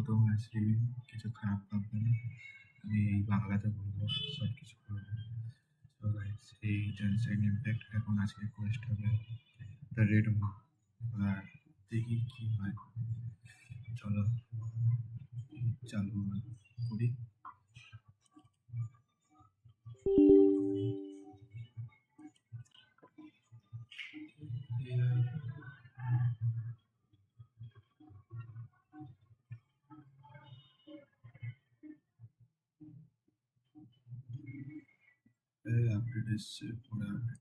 প্রথম আসি কিছু খারাপ ভাববে না। আমি এই বাংলাতে বলবো, সব কিছু করবো। সো গাইস, এই জেনশন ইমপ্যাক্ট এখন আজকে কোয়েস্ট হবে দ্য রেড মা। আর দেখি কি হয়। চলো চালু করি। আপডেট এসছে, পরে আপডেট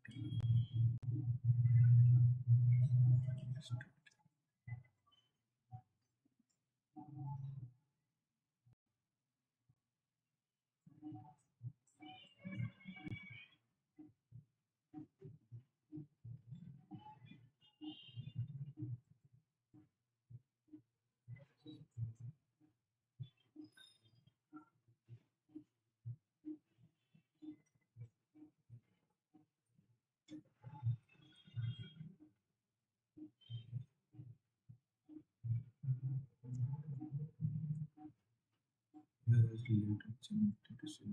লেট হচ্ছে notification.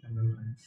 Hello guys,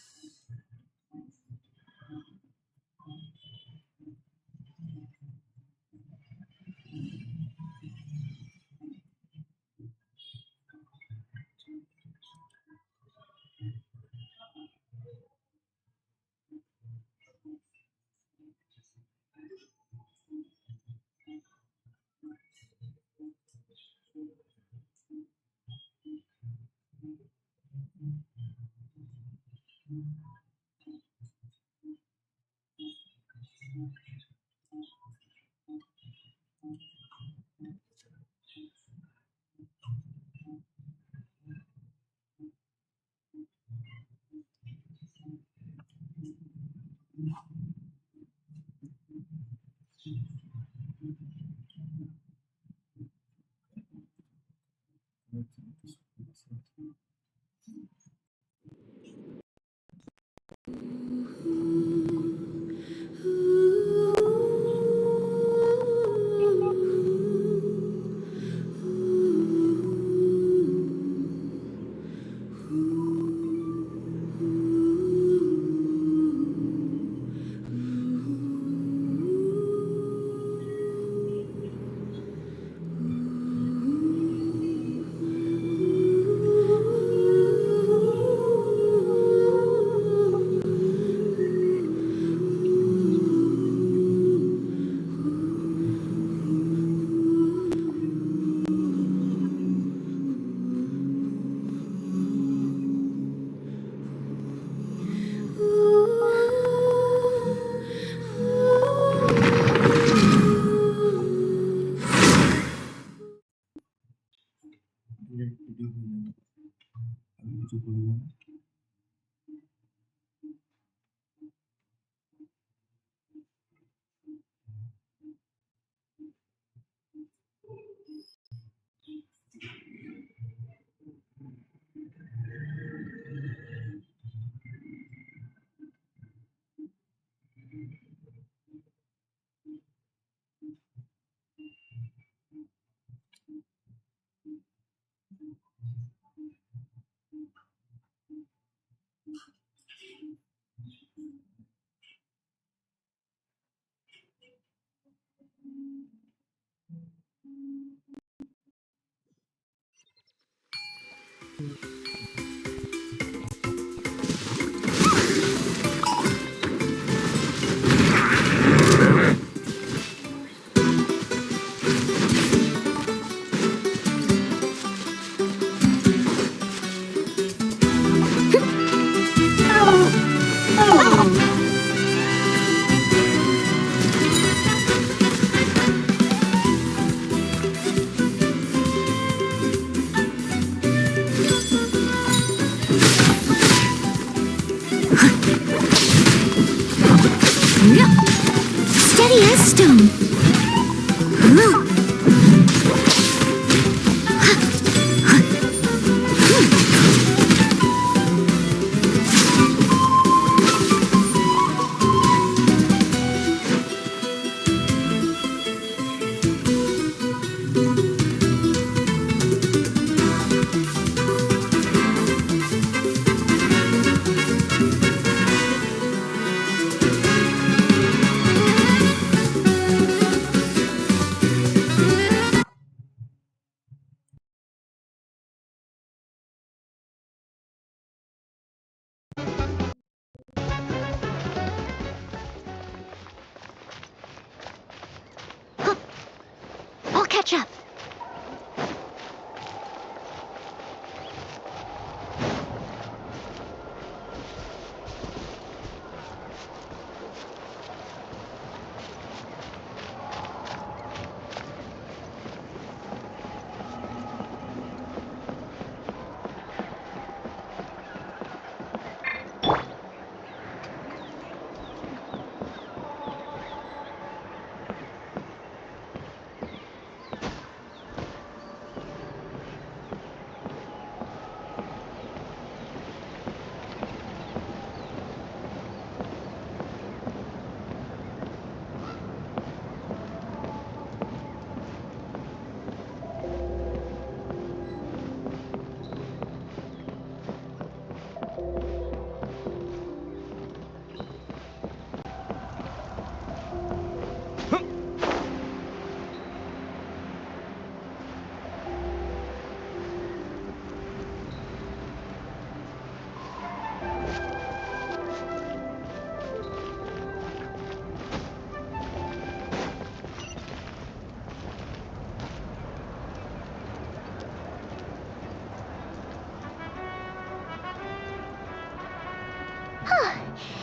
catch up.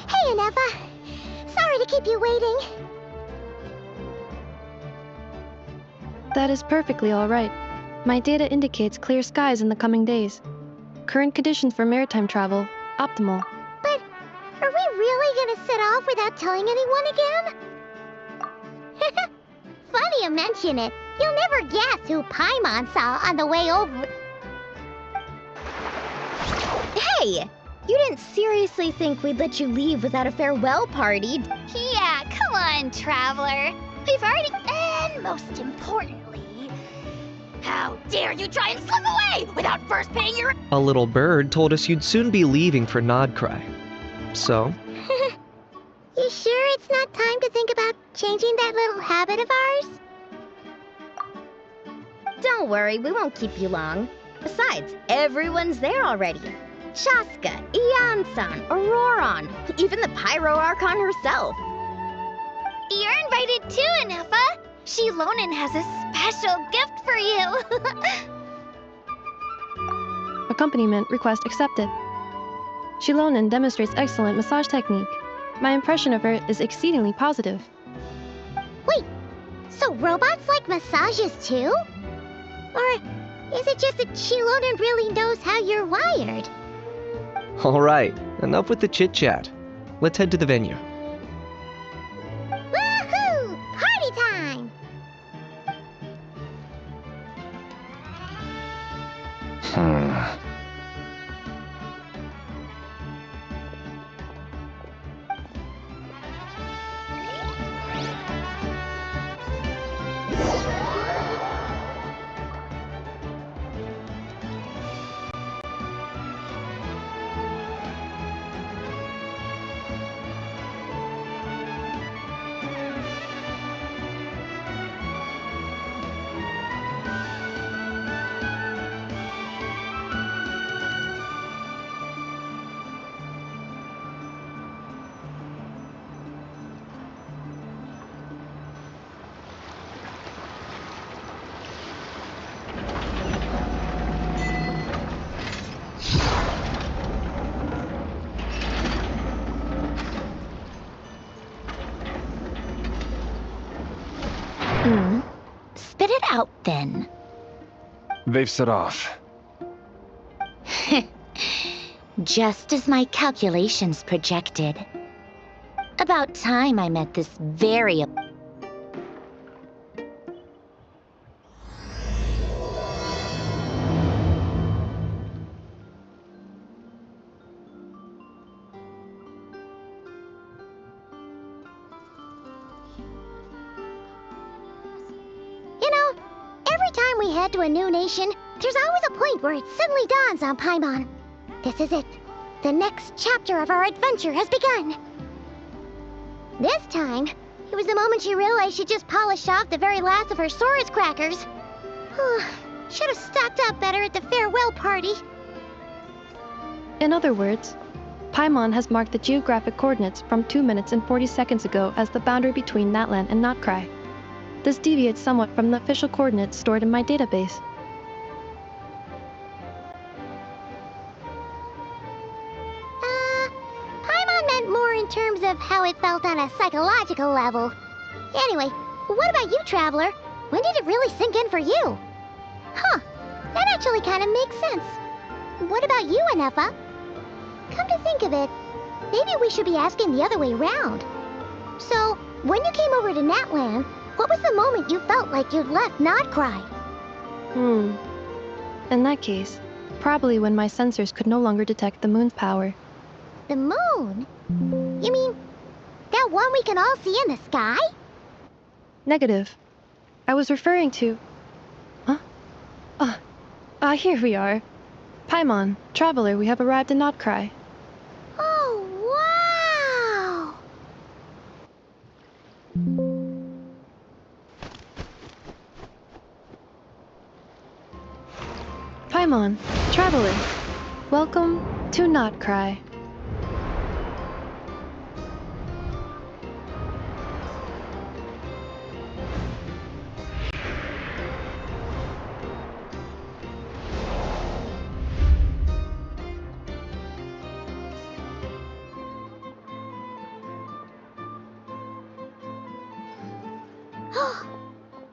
Hey, Anefa. Sorry to keep you waiting. That is perfectly all right. My data indicates clear skies in the coming days. Current conditions for maritime travel, optimal. But are we really gonna set off without telling anyone again? Funny you mention it. You'll never guess who Paimon saw on the way over. Hey! You didn't seriously think we'd let you leave without a farewell party? Yeah, come on, Traveler. We've already... And most importantly... How dare you try and slip away without first paying your... A little bird told us you'd soon be leaving for Nodcry. So? You sure it's not time to think about changing that little habit of ours? Don't worry, we won't keep you long. Besides, everyone's there already. Shaska, Ian-san, Auroron, even the Pyro Archon herself. You're invited too, Anefa. Shilonen has a special gift for you. Accompaniment request accepted. Shilonen demonstrates excellent massage technique. My impression of her is exceedingly positive. Wait, so robots like massages too? Or is it just that Shilonen really knows how you're wired? Alright, enough with the chit-chat. Let's head to the venue. Woohoo! Party time! Spit it out, then. They've set off. Just as my calculations projected. About time I met this very... You know, every time we head to a new nation, there's always a point where it suddenly dawns on Paimon. This is it. The next chapter of our adventure has begun. This time, it was the moment she realized she just polished off the very last of her Saurus crackers. Should have stocked up better at the farewell party. In other words, Paimon has marked the geographic coordinates from 2 minutes and 40 seconds ago as the boundary between Natlan and Notcry. This deviates somewhat from the official coordinates stored in my database. Paimon meant more in terms of how it felt on a psychological level. Anyway, what about you, Traveler? When did it really sink in for you? Huh, that actually kind of makes sense. What about you, Anefa? Come to think of it, maybe we should be asking the other way round. So, when you came over to Natland, what was the moment you felt like you'd left Nodcry? In that case, probably when my sensors could no longer detect the moon's power. The moon? You mean, that one we can all see in the sky? Negative. I was referring to... Huh? Here we are. Paimon, Traveler, we have arrived in Notcry. Oh, wow! Paimon, Traveler, welcome to Notcry.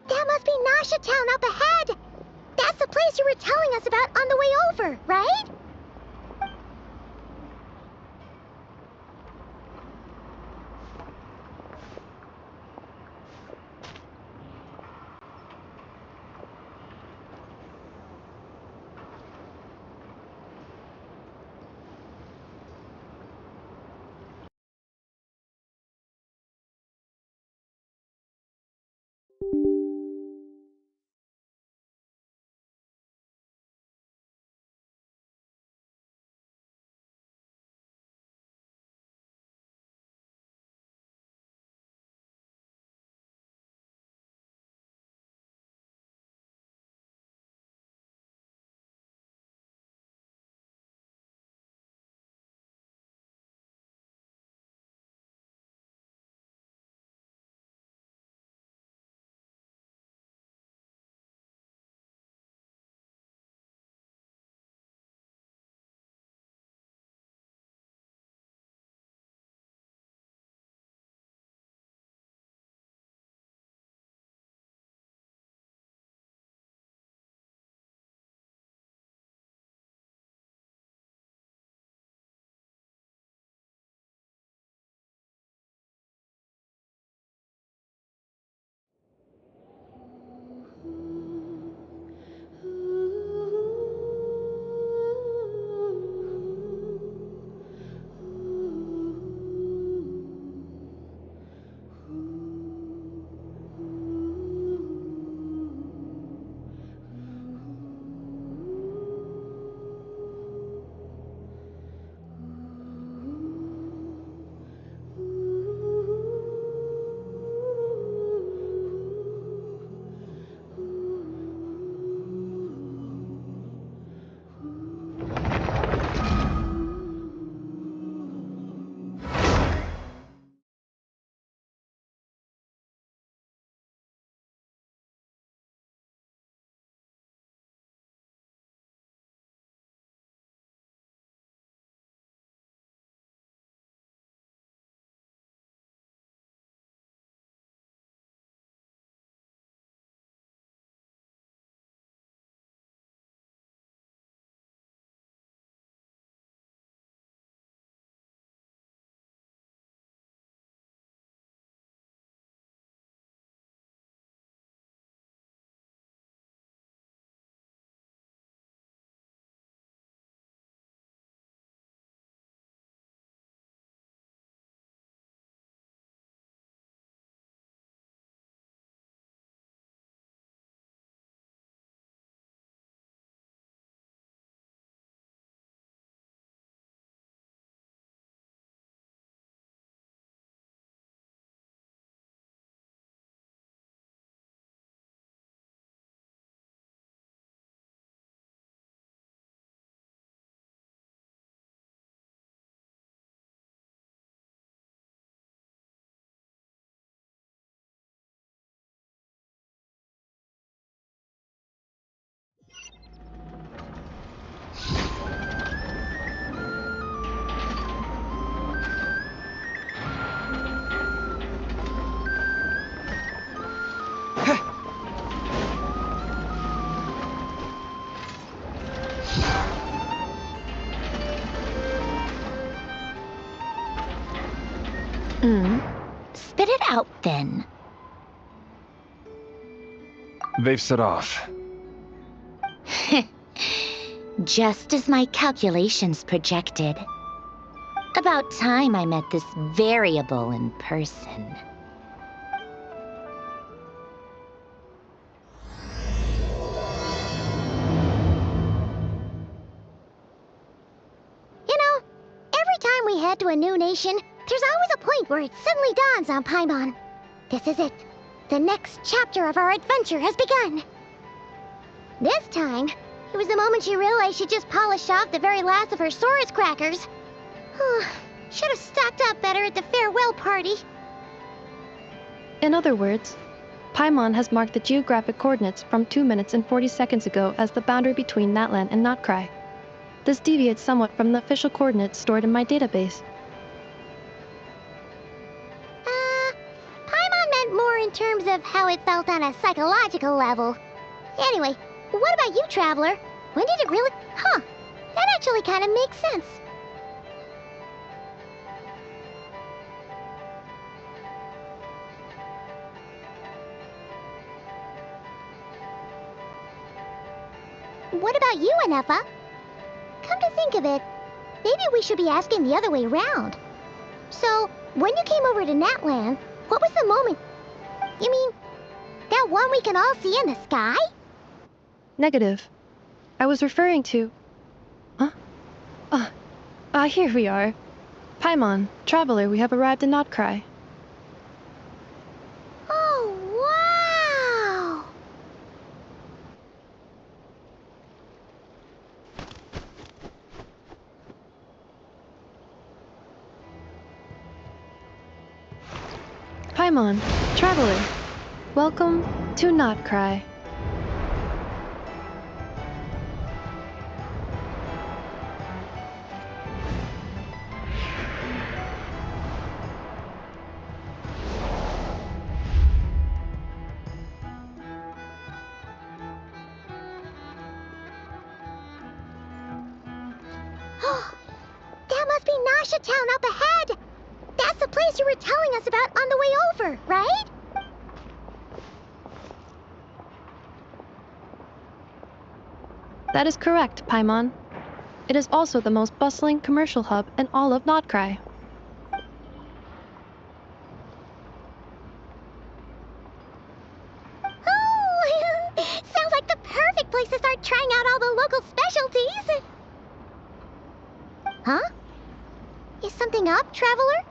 That must be Nasha Town up ahead! That's the place you were telling us about on the way over, right? Spit it out then. They've set off. Just as my calculations projected. About time I met this variable in person. You know, every time we head to a new nation, there's always a point where it suddenly dawns on Paimon. This is it. The next chapter of our adventure has begun. This time, it was the moment she realized she just polished off the very last of her Saurus crackers. Should have stocked up better at the farewell party. In other words, Paimon has marked the geographic coordinates from 2 minutes and 40 seconds ago as the boundary between Natlan and Notcry. This deviates somewhat from the official coordinates stored in my database. Paimon meant more in terms of how it felt on a psychological level. Anyway, what about you, Traveler? When did it really... that actually kind of makes sense. What about you, Anefa? Come to think of it, maybe we should be asking the other way around. So, when you came over to Natlan, what was the moment? You mean, that one we can all see in the sky? Negative. I was referring to... Here we are. Paimon, Traveler, we have arrived in Notcry. Oh, wow! Paimon, Traveler, welcome to Notcry. That must be Nasha Town up ahead! That's the place you were telling us about on the way over, right? That is correct, Paimon. It is also the most bustling commercial hub in all of Notcry. Oh, sounds like the perfect place to start trying out all the local specialties. Huh? Is something up, Traveler?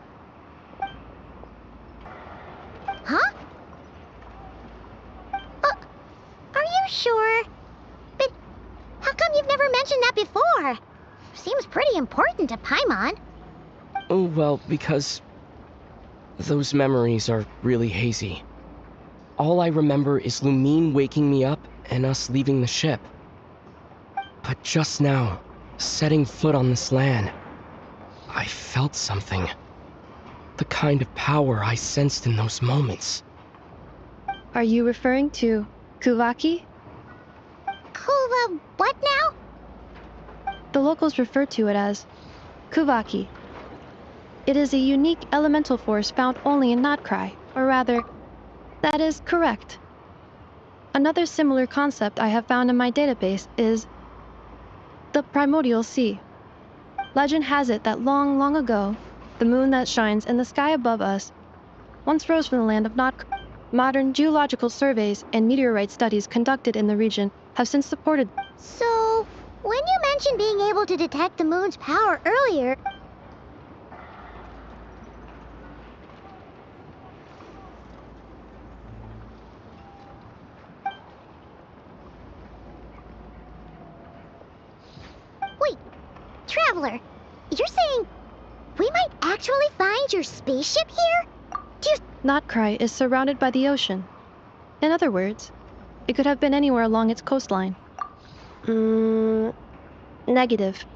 Huh? Are you sure? But how come you've never mentioned that before? Seems pretty important to Paimon. Oh, well, because those memories are really hazy. All I remember is Lumine waking me up and us leaving the ship. But just now, setting foot on this land, I felt something. The kind of power I sensed in those moments. Are you referring to Kuvaki? What now? The locals refer to it as Kuvaki. It is a unique elemental force found only in Notcry, or rather, that is correct. Another similar concept I have found in my database is the primordial sea. Legend has it that long, long ago, the moon that shines in the sky above us once rose from the land of Notcry. Modern geological surveys and meteorite studies conducted in the region have since supported. So, when you mentioned being able to detect the moon's power earlier... Wait, Traveler, you're saying we might actually find your spaceship here? Notcry is surrounded by the ocean. In other words, it could have been anywhere along its coastline. Negative.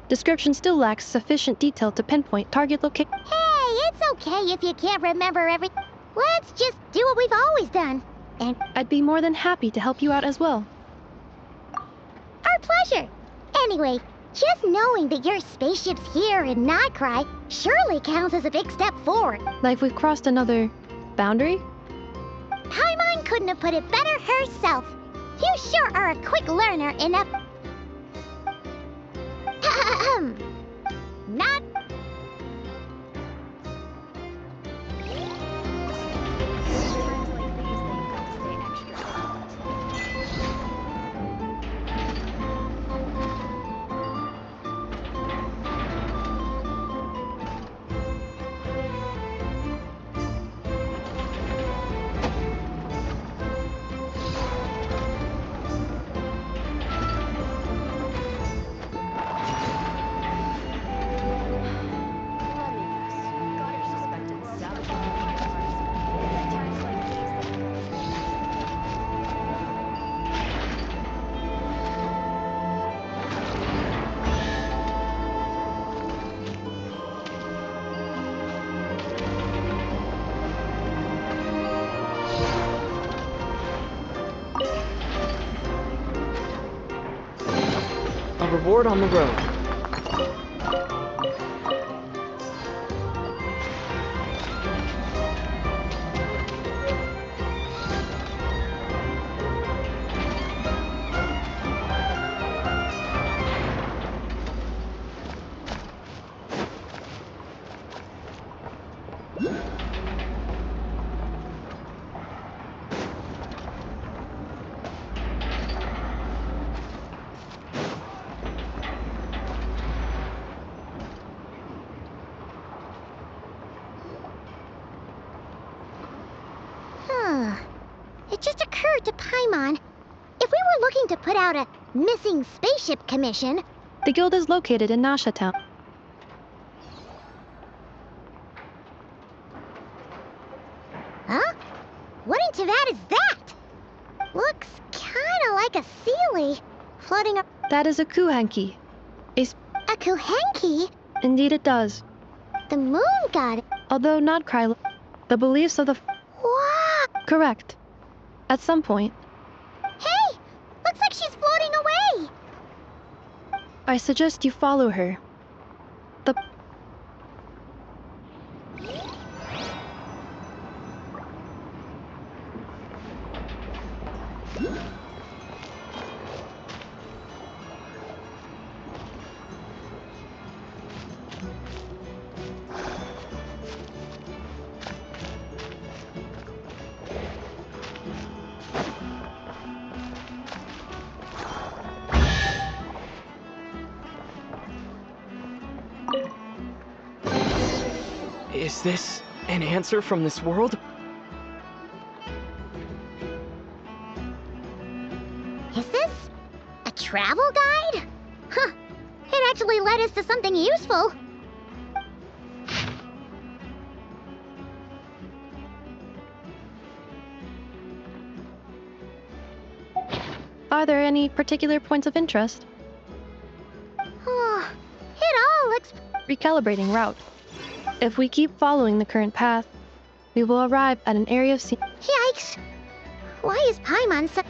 Description still lacks sufficient detail to pinpoint target location. Hey, it's okay if you can't remember everything. Let's just do what we've always done. And I'd be more than happy to help you out as well. our pleasure. Anyway, just knowing that your spaceship's here in Notcry surely counts as a big step forward. Like we've crossed another boundary? Paimon couldn't have put it better herself. You sure are a quick learner enough. Not. A reward on the road. It just occurred to Paimon. If we were looking to put out a missing spaceship commission, The guild is located in Nasha Town. huh? What in Tavad is that? Looks kinda like a Sealy floating That is a Kuhanki. a Kuhenki? Indeed it does. The moon god. Although not cry, the beliefs of the... Wow! Correct. At some point, Hey! Looks like she's floating away! I suggest you follow her. The... Is this an answer from this world? Is this a travel guide? Huh. It actually led us to something useful. Are there any particular points of interest? Oh, it all looks... Recalibrating route. If we keep following the current path, we will arrive at an area of sea. Yikes! Why is Paimon so...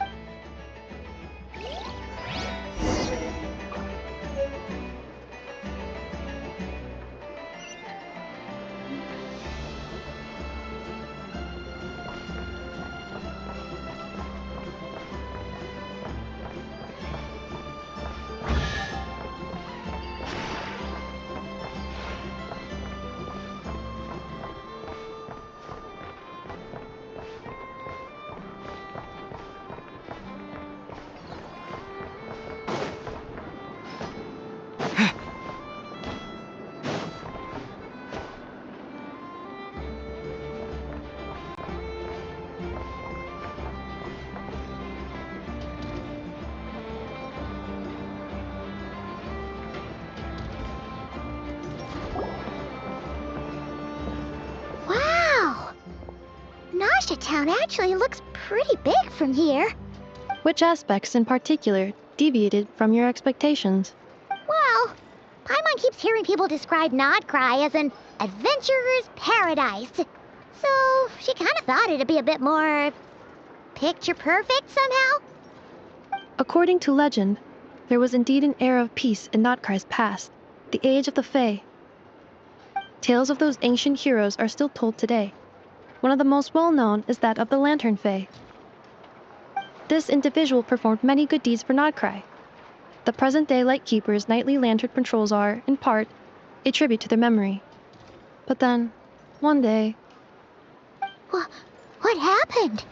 Wow! Nasha Town actually looks pretty big from here. Which aspects in particular deviated from your expectations? Well, Paimon keeps hearing people describe Nodcry as an adventurer's paradise. So she kind of thought it'd be a bit more picture perfect somehow. According to legend, there was indeed an era of peace in Notcry's past, the age of the Fae. Tales of those ancient heroes are still told today. One of the most well-known is that of the Lantern Fae. This individual performed many good deeds for Nodcry. The present-day Lightkeeper's nightly lantern patrols are, in part, a tribute to their memory. But then, one day... What happened?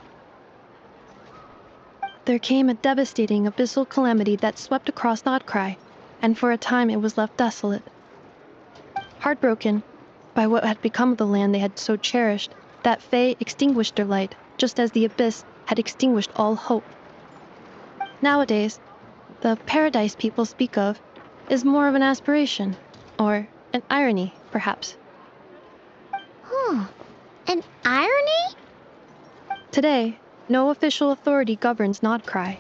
There came a devastating abyssal calamity that swept across Nodcry, and for a time it was left desolate. Heartbroken by what had become of the land they had so cherished, that Fae extinguished their light, just as the abyss had extinguished all hope. Nowadays, the paradise people speak of is more of an aspiration, or an irony, perhaps. An irony? Today, no official authority governs Nodcry.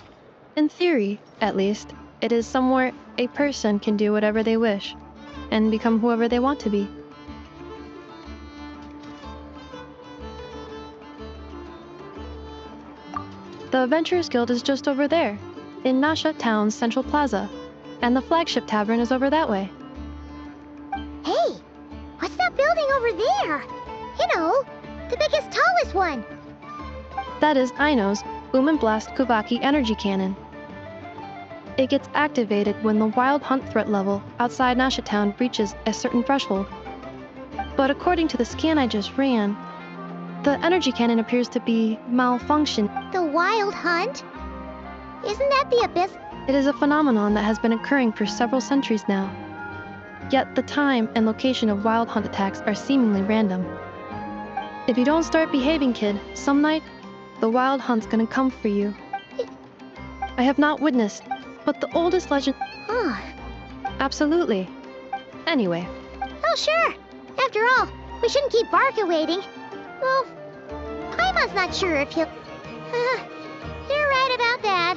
In theory, at least, it is somewhere a person can do whatever they wish, and become whoever they want to be. The Adventurers Guild is just over there, in Nasha Town's central plaza, and the flagship tavern is over that way. Hey, what's that building over there? You know, the biggest, tallest one. That is Aino's Blast Kuvaki energy cannon. It gets activated when the wild hunt threat level outside Nasha Town reaches a certain threshold. But according to the scan I just ran, the energy cannon appears to be malfunctioned. The wild hunt? Isn't that the abyss? It is a phenomenon that has been occurring for several centuries now. Yet the time and location of wild hunt attacks are seemingly random. If you don't start behaving, kid, some night, the wild hunt's gonna come for you. I have not witnessed, but the oldest legend... Huh. Absolutely. Anyway. Oh, sure. After all, we shouldn't keep Barca waiting. Well, Paimon's not sure if he'll... You're right about that.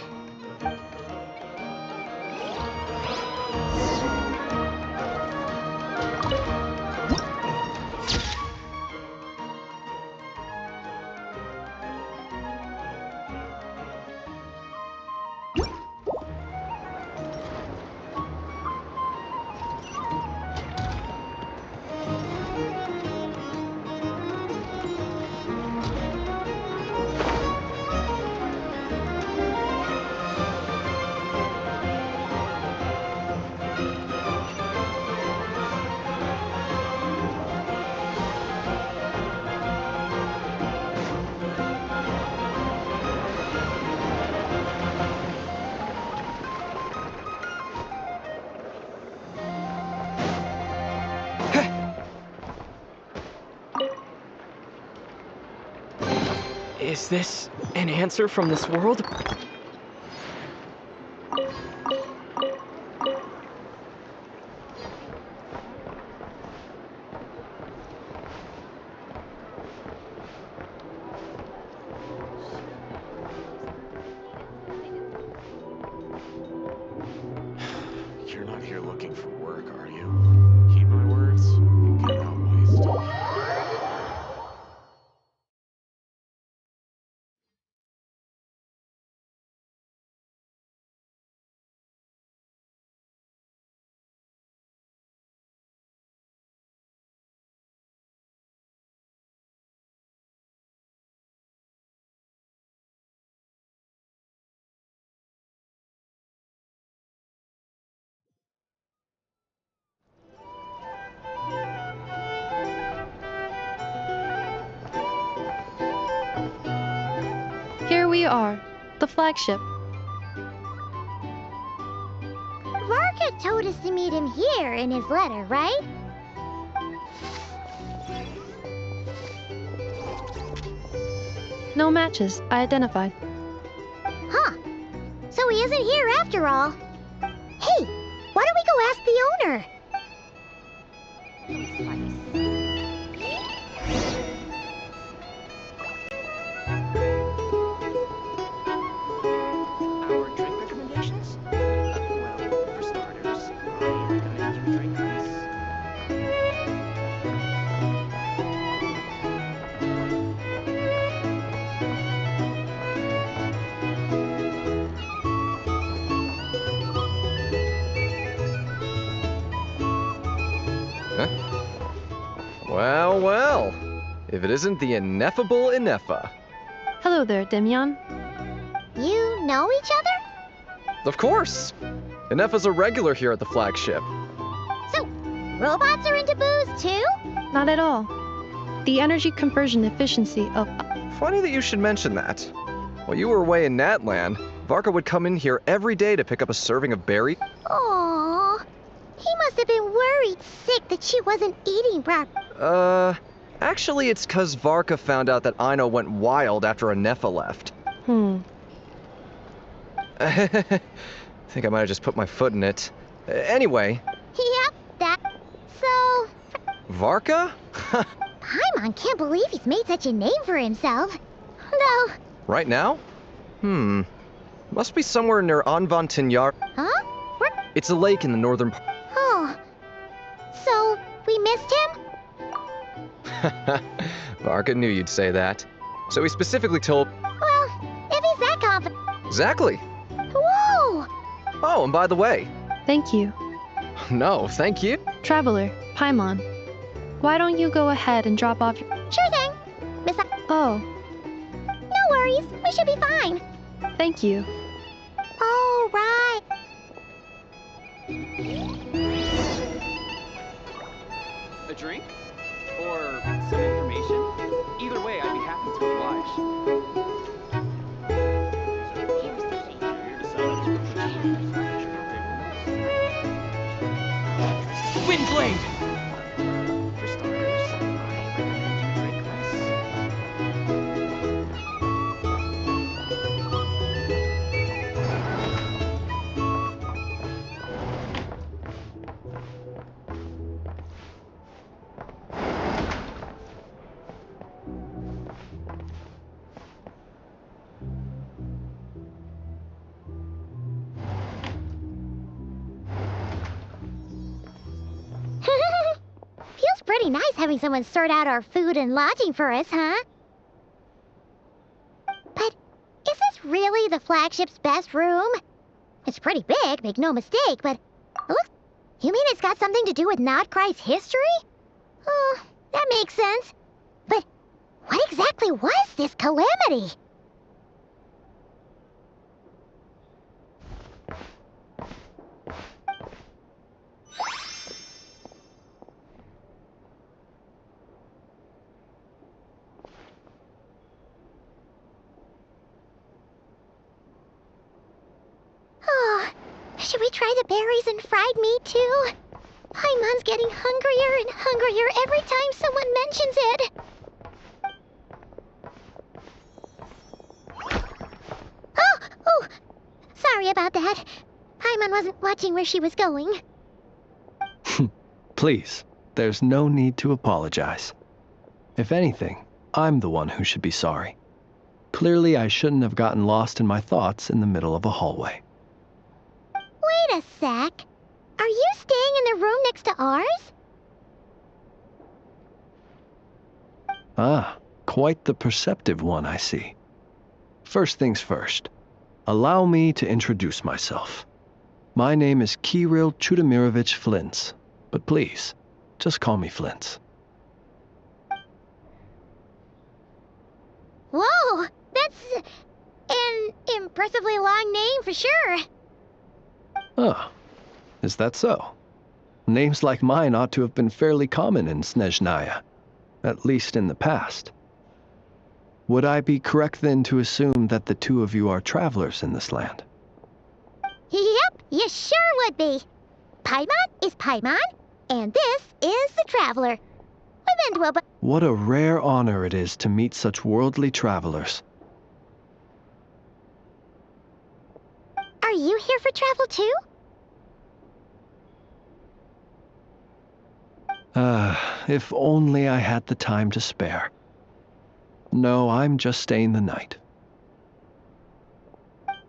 Is this an answer from this world? You're not here looking for work, are you? Heed my words and get out while you still can. Here we are, the flagship. Barca told us to meet him here in his letter, right? No matches, I identified. Huh. So he isn't here after all. Hey, why don't we go ask the owner? Our drink recommendations? Well, for starters, I recommend you drink ice. Well, if it isn't the ineffable Ineffa. Hello there, Demyon. You know each other? Of course! Ineffa's a regular here at the flagship. So, robots are into booze too? Not at all. The energy conversion efficiency of... Funny that you should mention that. While you were away in Natland, Varka would come in here every day to pick up a serving of berries. Aww. He must have been worried sick that she wasn't eating properly. Actually it's 'cause Varka found out that Aino went wild after Ineffa left. I think I might have just put my foot in it. Anyway. Yep, that. So, Varka? Paimon can't believe he's made such a name for himself. Though, Right now? Must be somewhere near Anvantinyar. huh? Where? It's a lake in the northern part. Oh. So, we missed him? Varka knew you'd say that. So he specifically told... Well, if he's that confident. Exactly. Whoa! Oh, and by the way... Thank you. No, thank you. Traveler, Paimon. Why don't you go ahead and drop off your... Sure thing. Oh, No worries. We should be fine. thank you. All right. A drink? Or some information? Either way, I'd be happy to oblige. Windblade! For starters, I recommend you drink less. Feels pretty nice having someone sort out our food and lodging for us, huh? But is this really the flagship's best room? It's pretty big, make no mistake, but look, you mean it's got something to do with Nodcry's history? Oh, that makes sense. But what exactly was this calamity? Oh, should we try the berries and fried meat too? Paimon's getting hungrier and hungrier every time someone mentions it. Oh, sorry about that. Paimon wasn't watching where she was going. Please, there's no need to apologize. If anything, I'm the one who should be sorry. Clearly, I shouldn't have gotten lost in my thoughts in the middle of a hallway. Wait a sec. Are you staying in the room next to ours? Ah, quite the perceptive one, I see. First things first, allow me to introduce myself. My name is Kirill Chudamirovich Flintz, but please, just call me Flintz. Whoa, that's an impressively long name for sure. Oh, is that so? Names like mine ought to have been fairly common in Snezhnaya, at least in the past. Would I be correct then to assume that the two of you are travelers in this land? Yep, you sure would be. Paimon is Paimon, and this is the Traveler. We've been to a What a rare honor it is to meet such worldly travelers. Are you here for travel too? If only I had the time to spare. No, I'm just staying the night.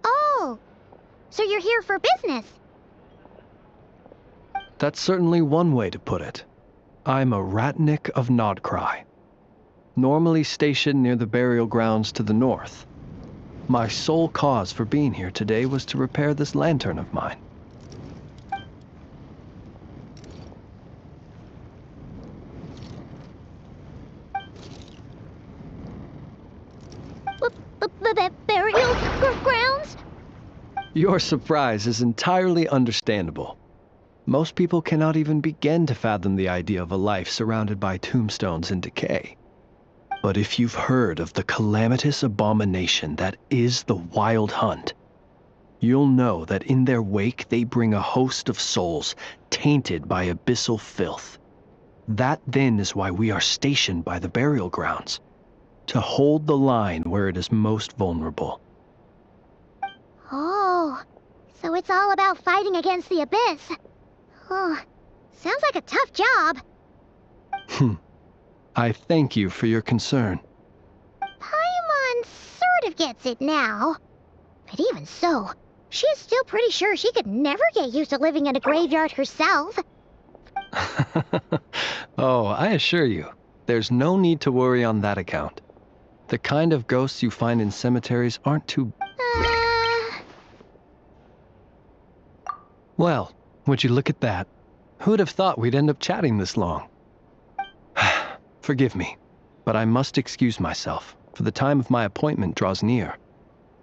Oh, so you're here for business? That's certainly one way to put it. I'm a Ratnik of Nodcry, normally stationed near the burial grounds to the north. My sole cause for being here today was to repair this lantern of mine. burial grounds? Your surprise is entirely understandable. Most people cannot even begin to fathom the idea of a life surrounded by tombstones and decay. But if you've heard of the calamitous abomination that is the Wild Hunt, you'll know that in their wake they bring a host of souls tainted by abyssal filth. That then is why we are stationed by the burial grounds, to hold the line where it is most vulnerable. Oh, so it's all about fighting against the abyss. Oh, sounds like a tough job. I thank you for your concern. Paimon sort of gets it now. But even so, she's still pretty sure she could never get used to living in a graveyard herself. Oh, I assure you, there's no need to worry on that account. The kind of ghosts you find in cemeteries aren't too... Well, would you look at that? Who'd have thought we'd end up chatting this long? Forgive me, but I must excuse myself, for the time of my appointment draws near.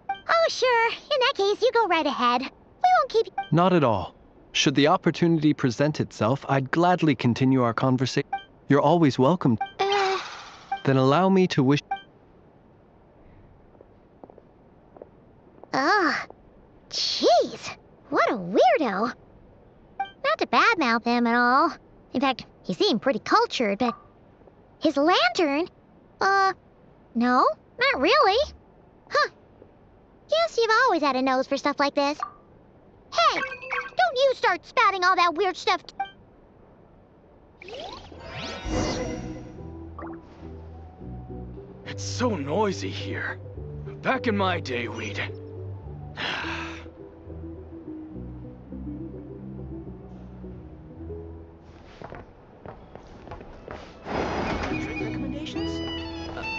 Oh, sure. In that case, you go right ahead. We won't keep... Not at all. Should the opportunity present itself, I'd gladly continue our conversation. You're always welcome. Then allow me to wish... Ugh. Jeez. What a weirdo. Not to badmouth him at all. In fact, he seemed pretty cultured, but... His lantern? No, not really. Huh. Guess you've always had a nose for stuff like this. Hey! Don't you start spouting all that weird stuff. It's so noisy here. Back in my day, we'd... Drink recommendations?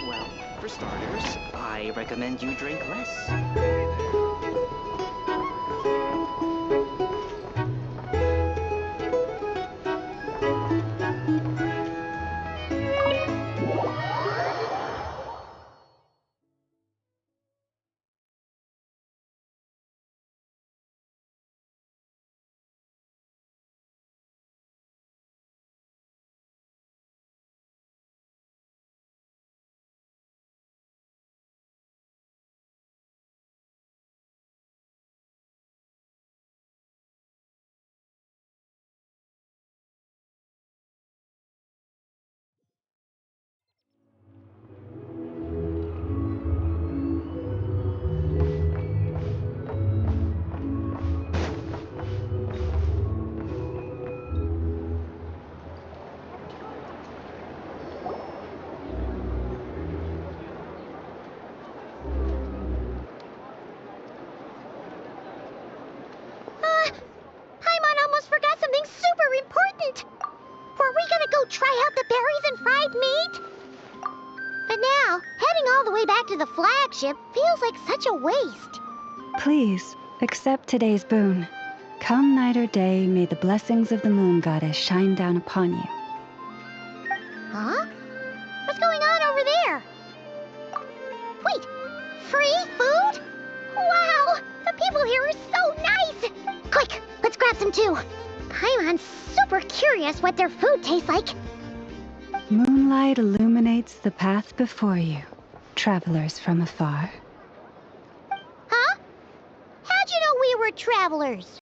Well, for starters, I recommend you drink less. Paimon almost forgot something super important. Were we gonna go try out the berries and fried meat? But now, heading all the way back to the flagship feels like such a waste. Please, accept today's boon. Come night or day, may the blessings of the moon goddess shine down upon you. Huh? What's going on over there? Wait, free food? Wow, the people here are so nice! Quick, let's grab some too. Paimon's super curious what their food tastes like. Moonlight illuminates the path before you, travelers from afar. Huh? How'd you know we were travelers?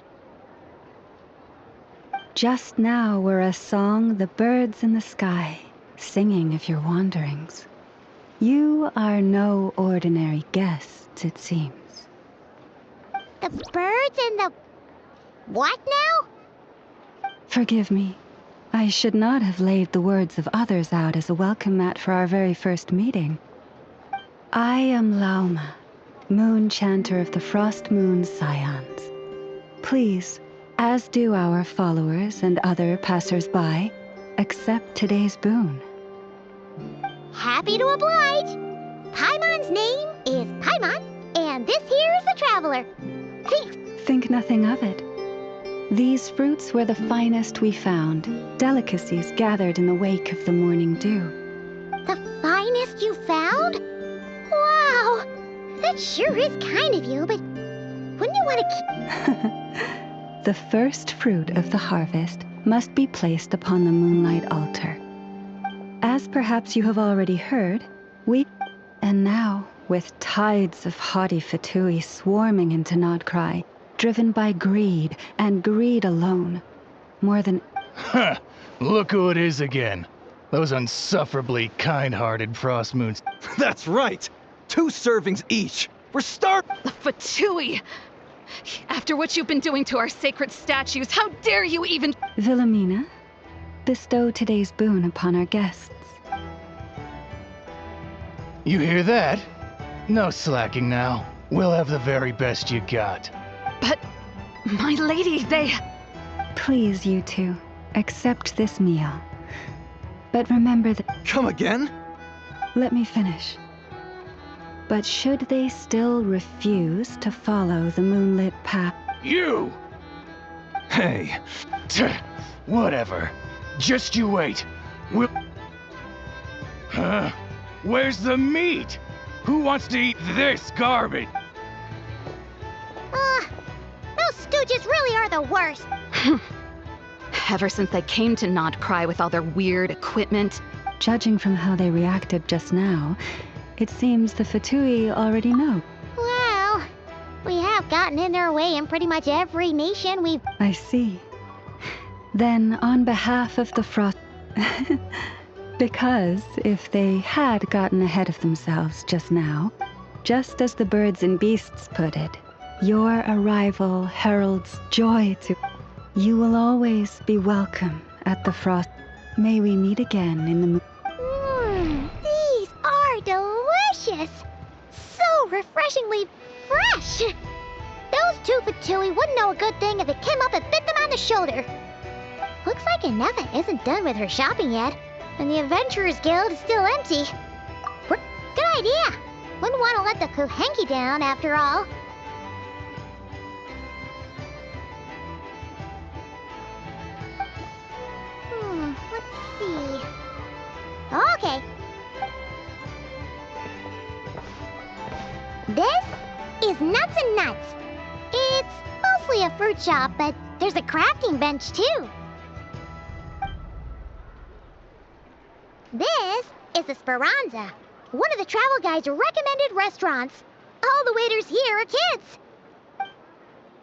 Just now were a song the birds in the sky, singing of your wanderings. You are no ordinary guests, it seems. The birds and the... what now? Forgive me. I should not have laid the words of others out as a welcome mat for our very first meeting. I am Lauma, moon chanter of the Frost Moon's scions. Please, as do our followers and other passers-by, accept today's boon. Happy to oblige. Paimon's name is Paimon, and this here is the traveler. Think nothing of it. These fruits were the finest we found, delicacies gathered in the wake of the morning dew. The finest you found? Wow! That sure is kind of you, but wouldn't you want to keep... The first fruit of the harvest must be placed upon the moonlight altar. As perhaps you have already heard, and now, with tides of haughty Fatui swarming into Nodcry, driven by greed, and greed alone, more than... Huh! Look who it is again. Those unsufferably kind-hearted frost moons. That's right! 2 servings each! We're starving! The Fatui! After what you've been doing to our sacred statues, how dare you even... Wilhelmina, bestow today's boon upon our guests. You hear that? No slacking now. We'll have the very best you got. But, my lady, they... Please, you two, accept this meal. But remember that... Come again? Let me finish. But should they still refuse to follow the moonlit path... You! Hey, whatever. Just you wait. We'll... Huh? Where's the meat? Who wants to eat this garbage? Those stooges really are the worst. Ever since they came to Nodcry with all their weird equipment... Judging from how they reacted just now, it seems the Fatui already know. Well, we have gotten in their way in pretty much every nation we've... I see. Then, on behalf of the Frost... Because if they had gotten ahead of themselves just now, just as the birds and beasts put it, your arrival heralds joy to... You will always be welcome at the Frost... May we meet again in the... These are delicious! So refreshingly fresh! Those 2 Fatui wouldn't know a good thing if it came up and bit them on the shoulder. Looks like Inefa isn't done with her shopping yet, and the Adventurers Guild is still empty. Good idea! Wouldn't want to let the Kuhenki down, after all. Let's see... Okay. This is Nuts and Nuts. It's mostly a fruit shop, but there's a crafting bench, too. This is the Speranza, one of the travel guide's recommended restaurants. All the waiters here are kids.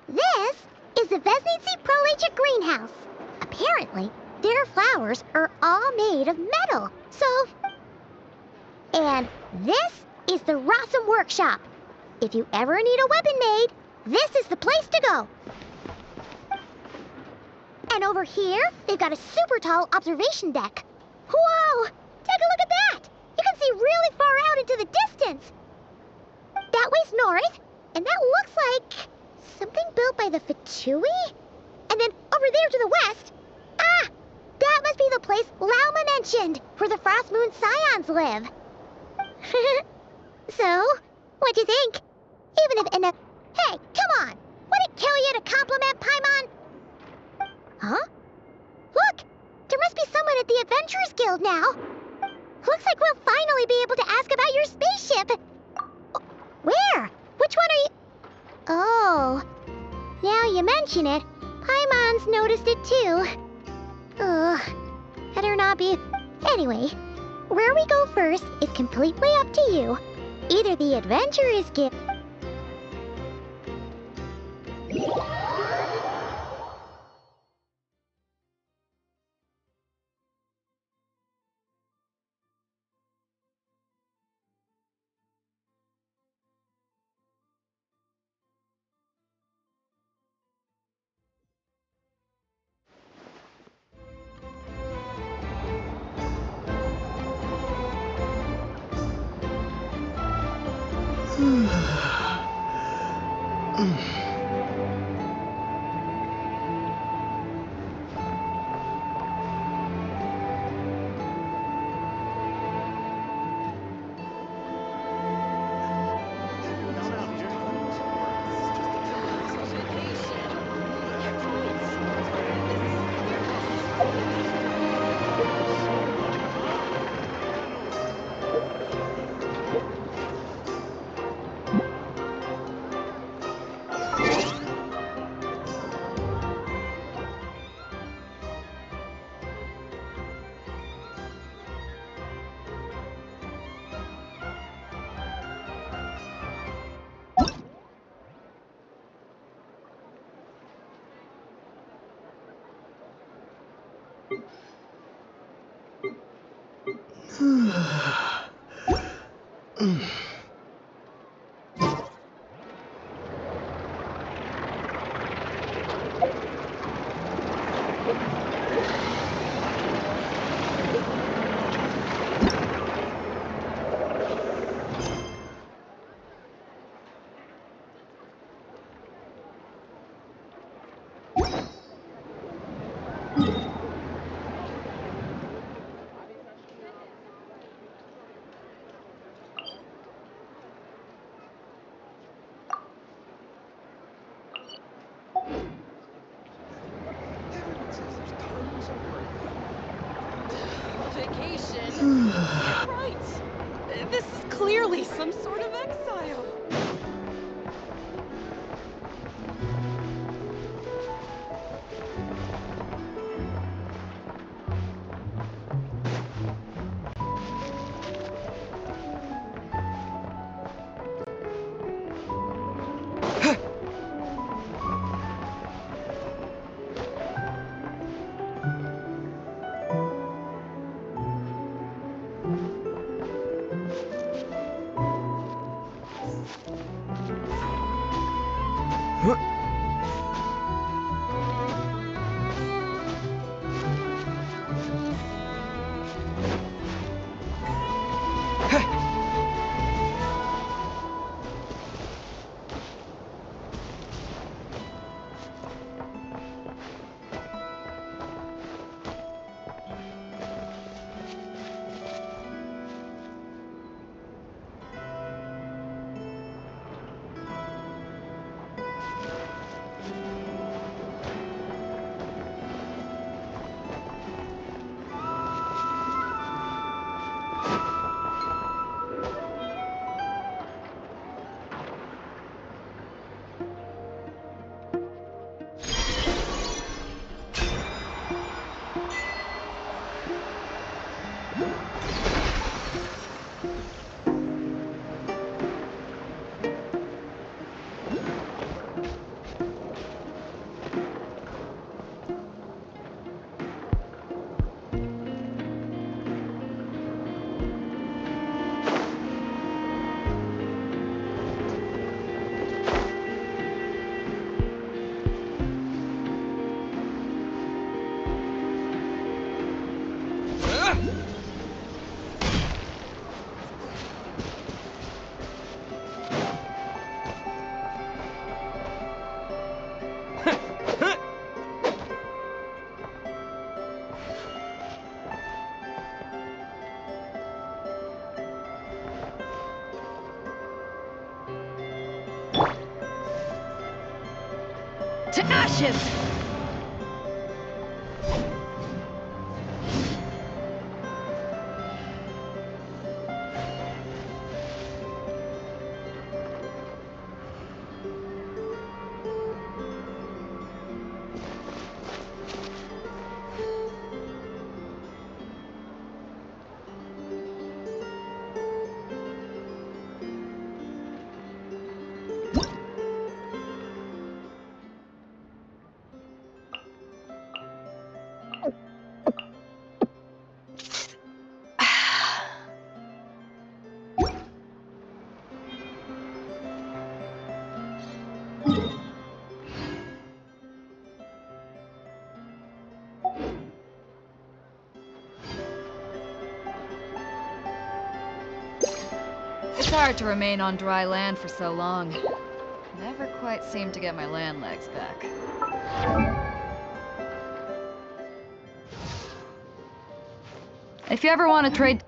This is the Vesnici Prolicha Greenhouse. Apparently, their flowers are all made of metal, so... And this is the Rossum Workshop. If you ever need a weapon made, this is the place to go. And over here, they've got a super tall observation deck. Whoa! Take a look at that! You can see really far out into the distance. That way's north, and that looks like something built by the Fatui? And then over there to the west, that must be the place Lauma mentioned, where the Frost Moon Scions live. So, what'd you think? Even if Hey, come on! Would it kill you to compliment Paimon? Huh? Look! There must be someone at the Adventurers Guild now. Looks like we'll finally be able to ask about your spaceship. Where? Which one are you... Oh. Now you mention it, Paimon's noticed it too. Ugh. Better not be... Anyway, where we go first is completely up to you. Either the Adventurers Guild... Vacation? Right! This is clearly some sort of exile. To ashes! It's hard to remain on dry land for so long. Never quite seem to get my land legs back. If you ever want to trade...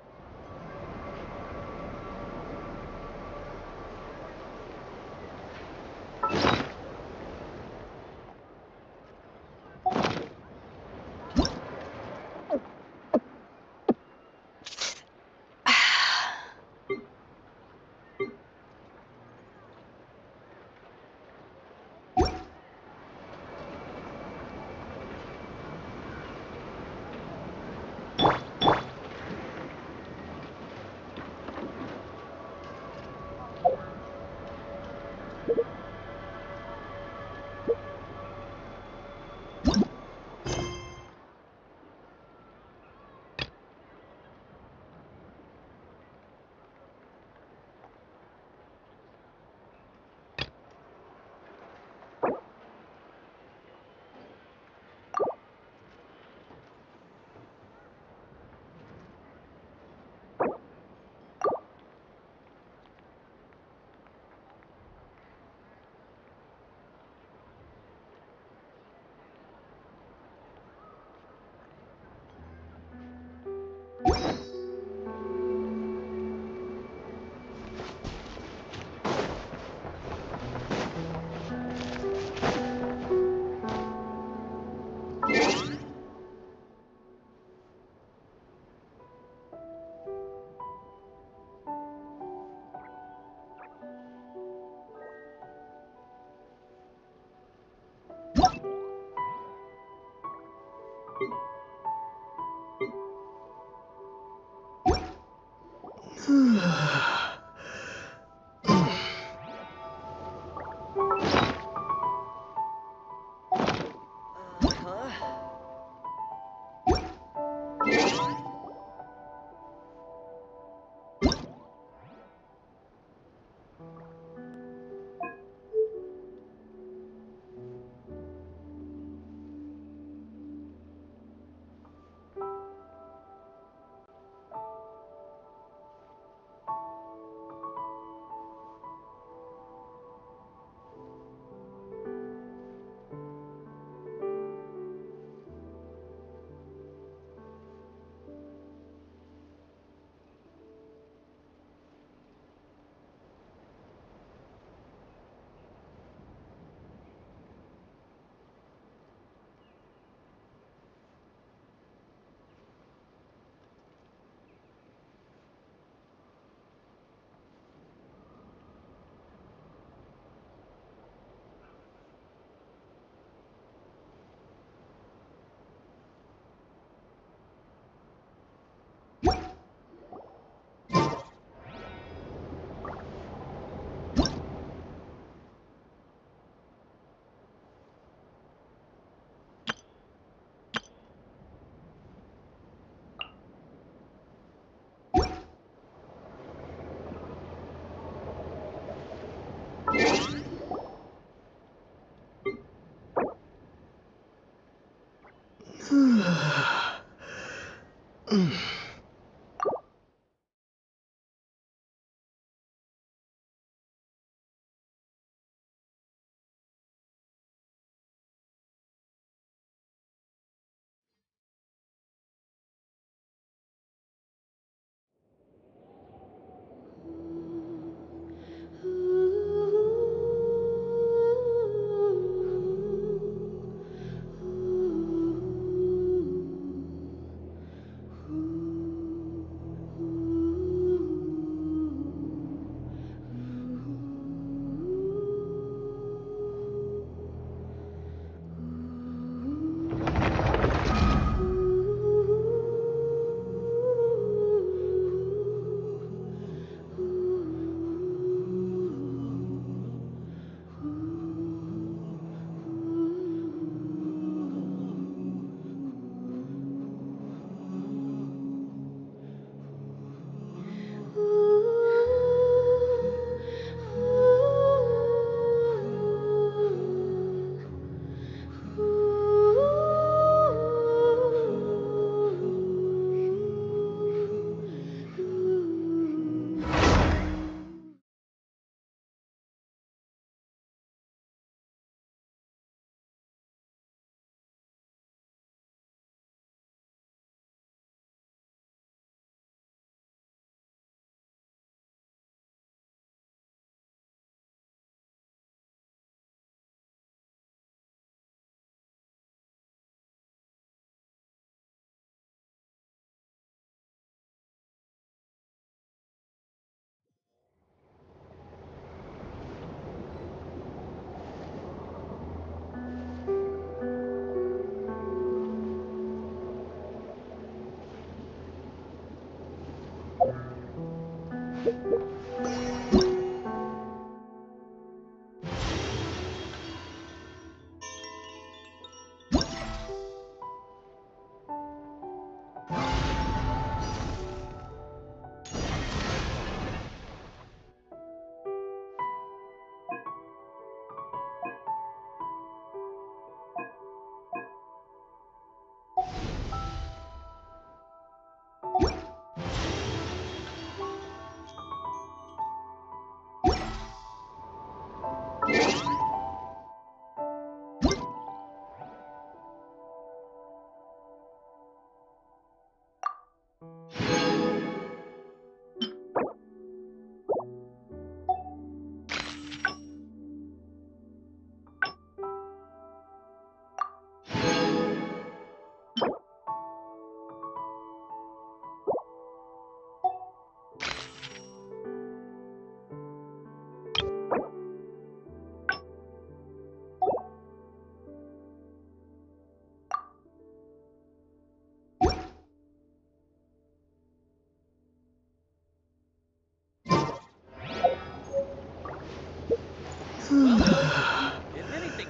If anything,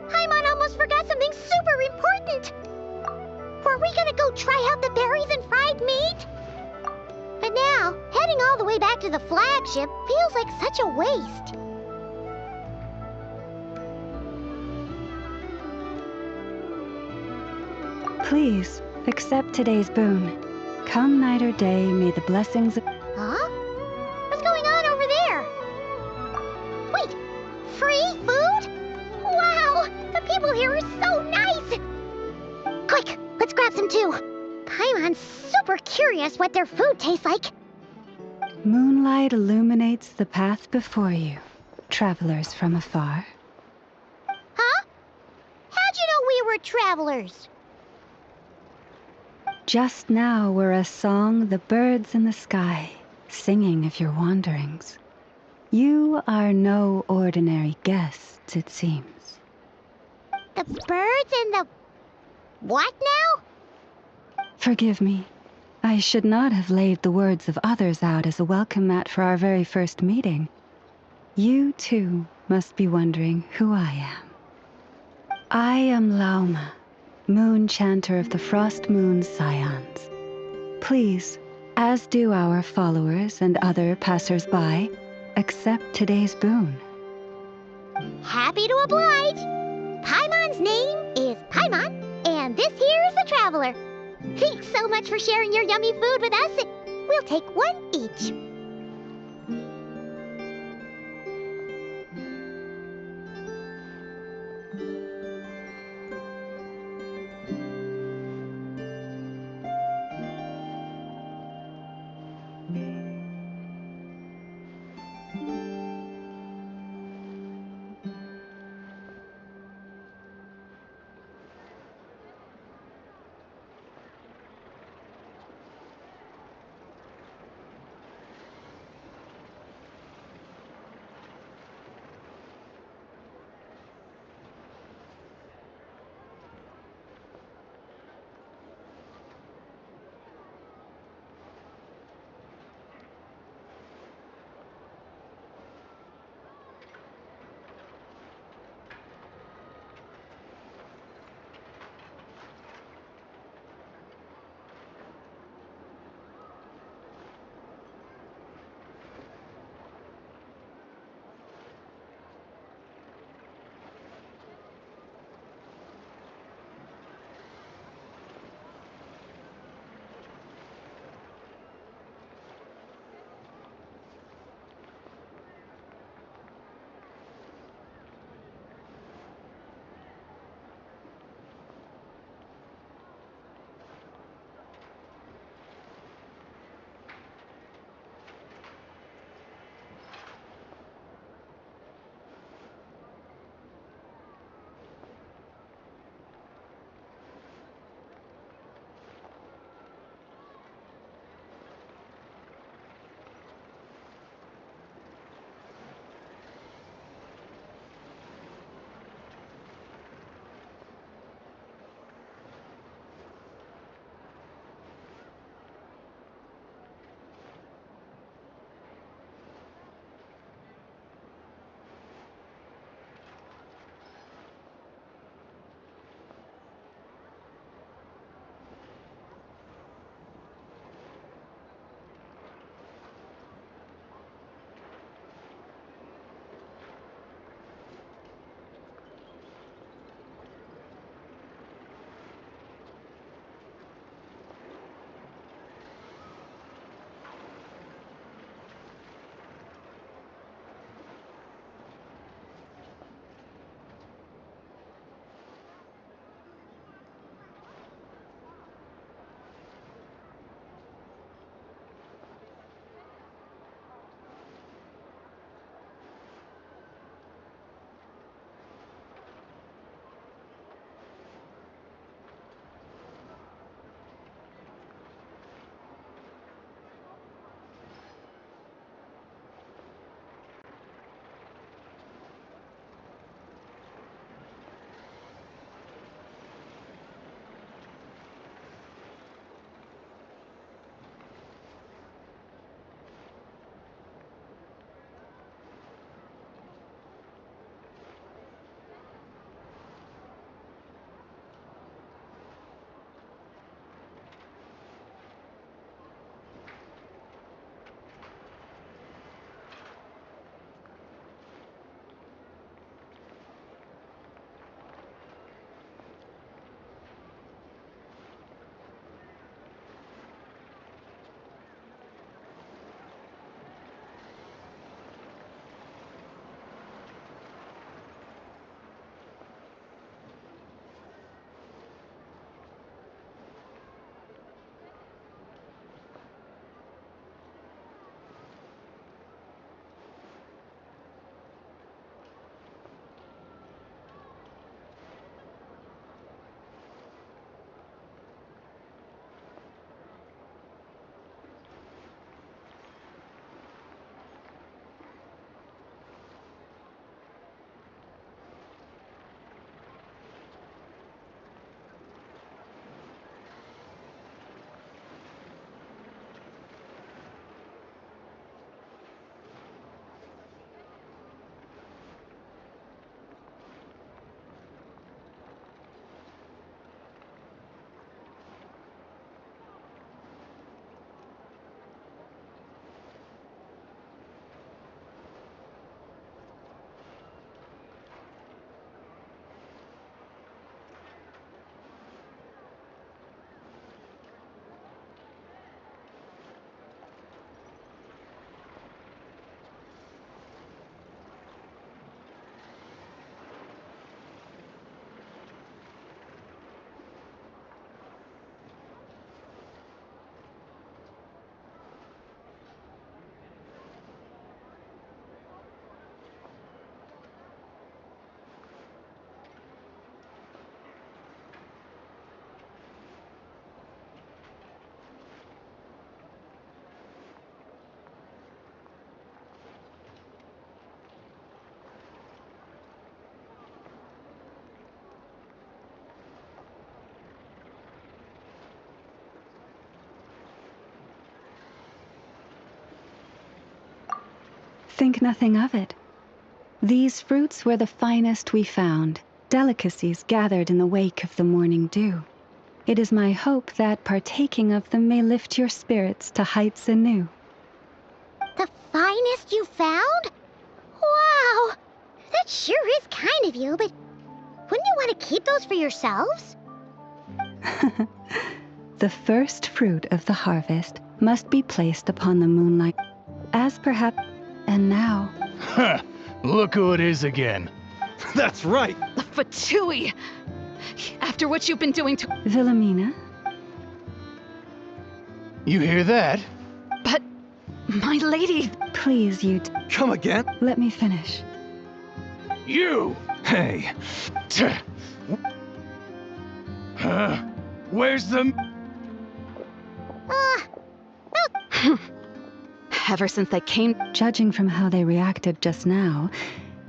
Paimon almost forgot something super important! Were we gonna go try out the berries and fried meat? But now, heading all the way back to the flagship feels like such a waste. Please, accept today's boon. Come night or day, may the blessings of... Huh? What's going on over there? Wait, free food? Wow, the people here are so nice! Quick, let's grab some too. Paimon's super curious what their food tastes like. Moonlight illuminates the path before you, travelers from afar. Huh? How'd you know we were travelers? Just now were a song the birds in the sky, singing of your wanderings. You are no ordinary guests, it seems. The birds and the... what now? Forgive me. I should not have laid the words of others out as a welcome mat for our very first meeting. You, too, must be wondering who I am. I am Lauma, moon chanter of the Frost Moon's scions. Please, as do our followers and other passers-by, accept today's boon. Happy to oblige. Paimon's name is Paimon, and this here is the traveler. Thanks so much for sharing your yummy food with us. We'll take one each. Think nothing of it. These fruits were the finest we found, delicacies gathered in the wake of the morning dew. It is my hope that partaking of them may lift your spirits to heights anew. The finest you found? Wow! That sure is kind of you, but wouldn't you want to keep those for yourselves? The first fruit of the harvest must be placed upon the moonlight, as perhaps... And now... Huh, look who it is again. That's right! The Fatui! After what you've been doing to... Wilhelmina? You hear that? But... my lady... Please, you... Come again? Let me finish. You! Hey, Where's the... Ever since I came... Judging from how they reacted just now,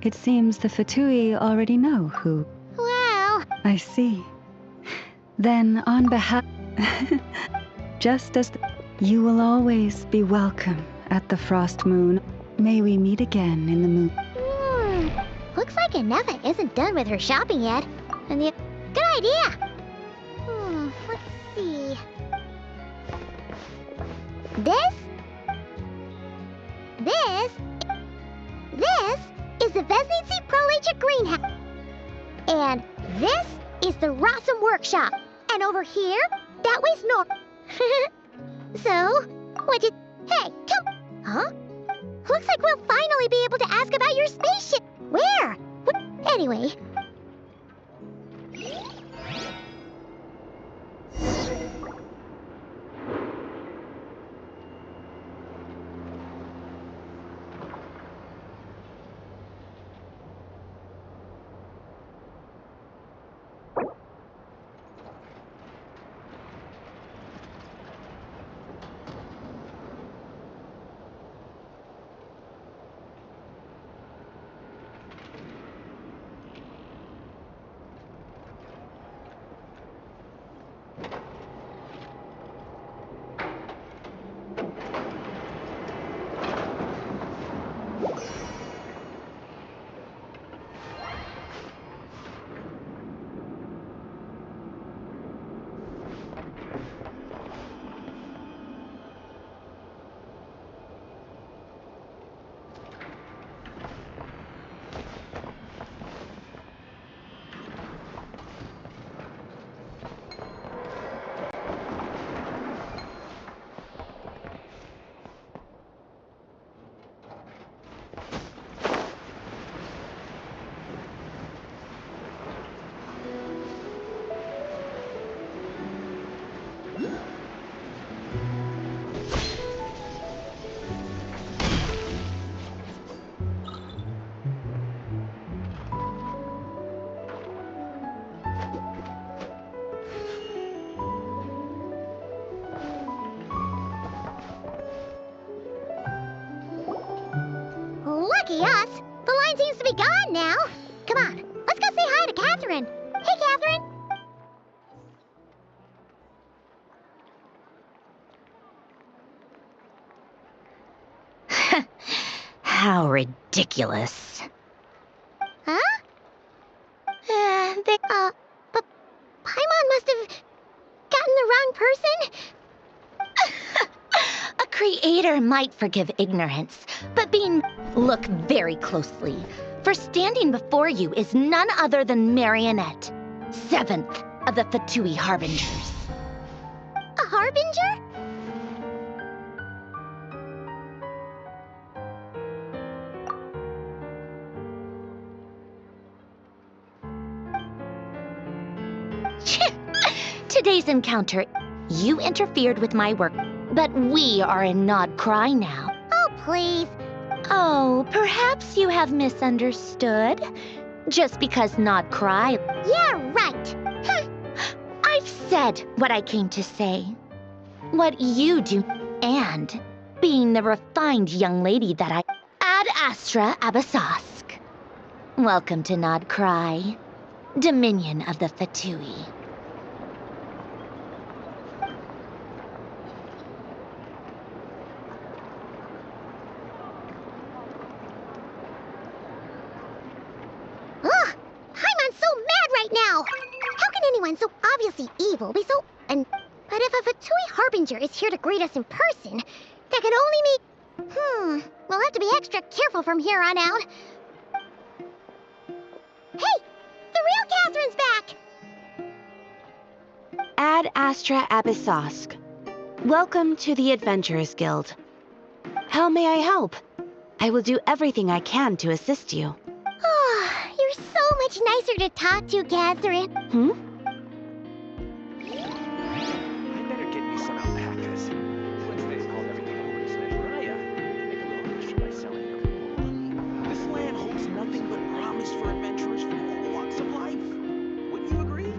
it seems the Fatui already know who... Well... I see. Then, on behalf... Just as... You will always be welcome at the Frost Moon. May we meet again in the moon. Looks like Inefa isn't done with her shopping yet. And the... Good idea! Let's see... This is the Vesnitsi Prolicha Greenhouse. And this is the Rossum Workshop. And over here, that way's north. So, Hey, come... Huh? Looks like we'll finally be able to ask about your spaceship. Where? Anyway... Lucky us! The line seems to be gone now. Come on, let's go say hi to Catherine. Hey, Catherine! How ridiculous. Huh? But Paimon must have gotten the wrong person. A creator might forgive ignorance, but Look very closely, for standing before you is none other than Marionette, 7th of the Fatui Harbingers. A harbinger? Today's encounter, you interfered with my work, but we are in Nod Cry now. Oh, please. Oh, perhaps you have misunderstood. Just because Nod Cry... Yeah, right. I've said what I came to say. What you do, and being the refined young lady that I... Ad Astra Abasask. Welcome to Nod Cry, Dominion of the Fatui. everyone's so obviously evil, but if a Fatui Harbinger is here to greet us in person, that can only mean... we'll have to be extra careful from here on out. Hey! The real Catherine's back! Ad Astra Abyssosk. Welcome to the Adventurers Guild. How may I help? I will do everything I can to assist you. Oh, you're so much nicer to talk to, Catherine. I better get me some alpacas. Wednesday's called everything over to Snedraya. Make a little extra by selling your wool. This land holds nothing but promise for adventurers from all walks of life. Wouldn't you agree?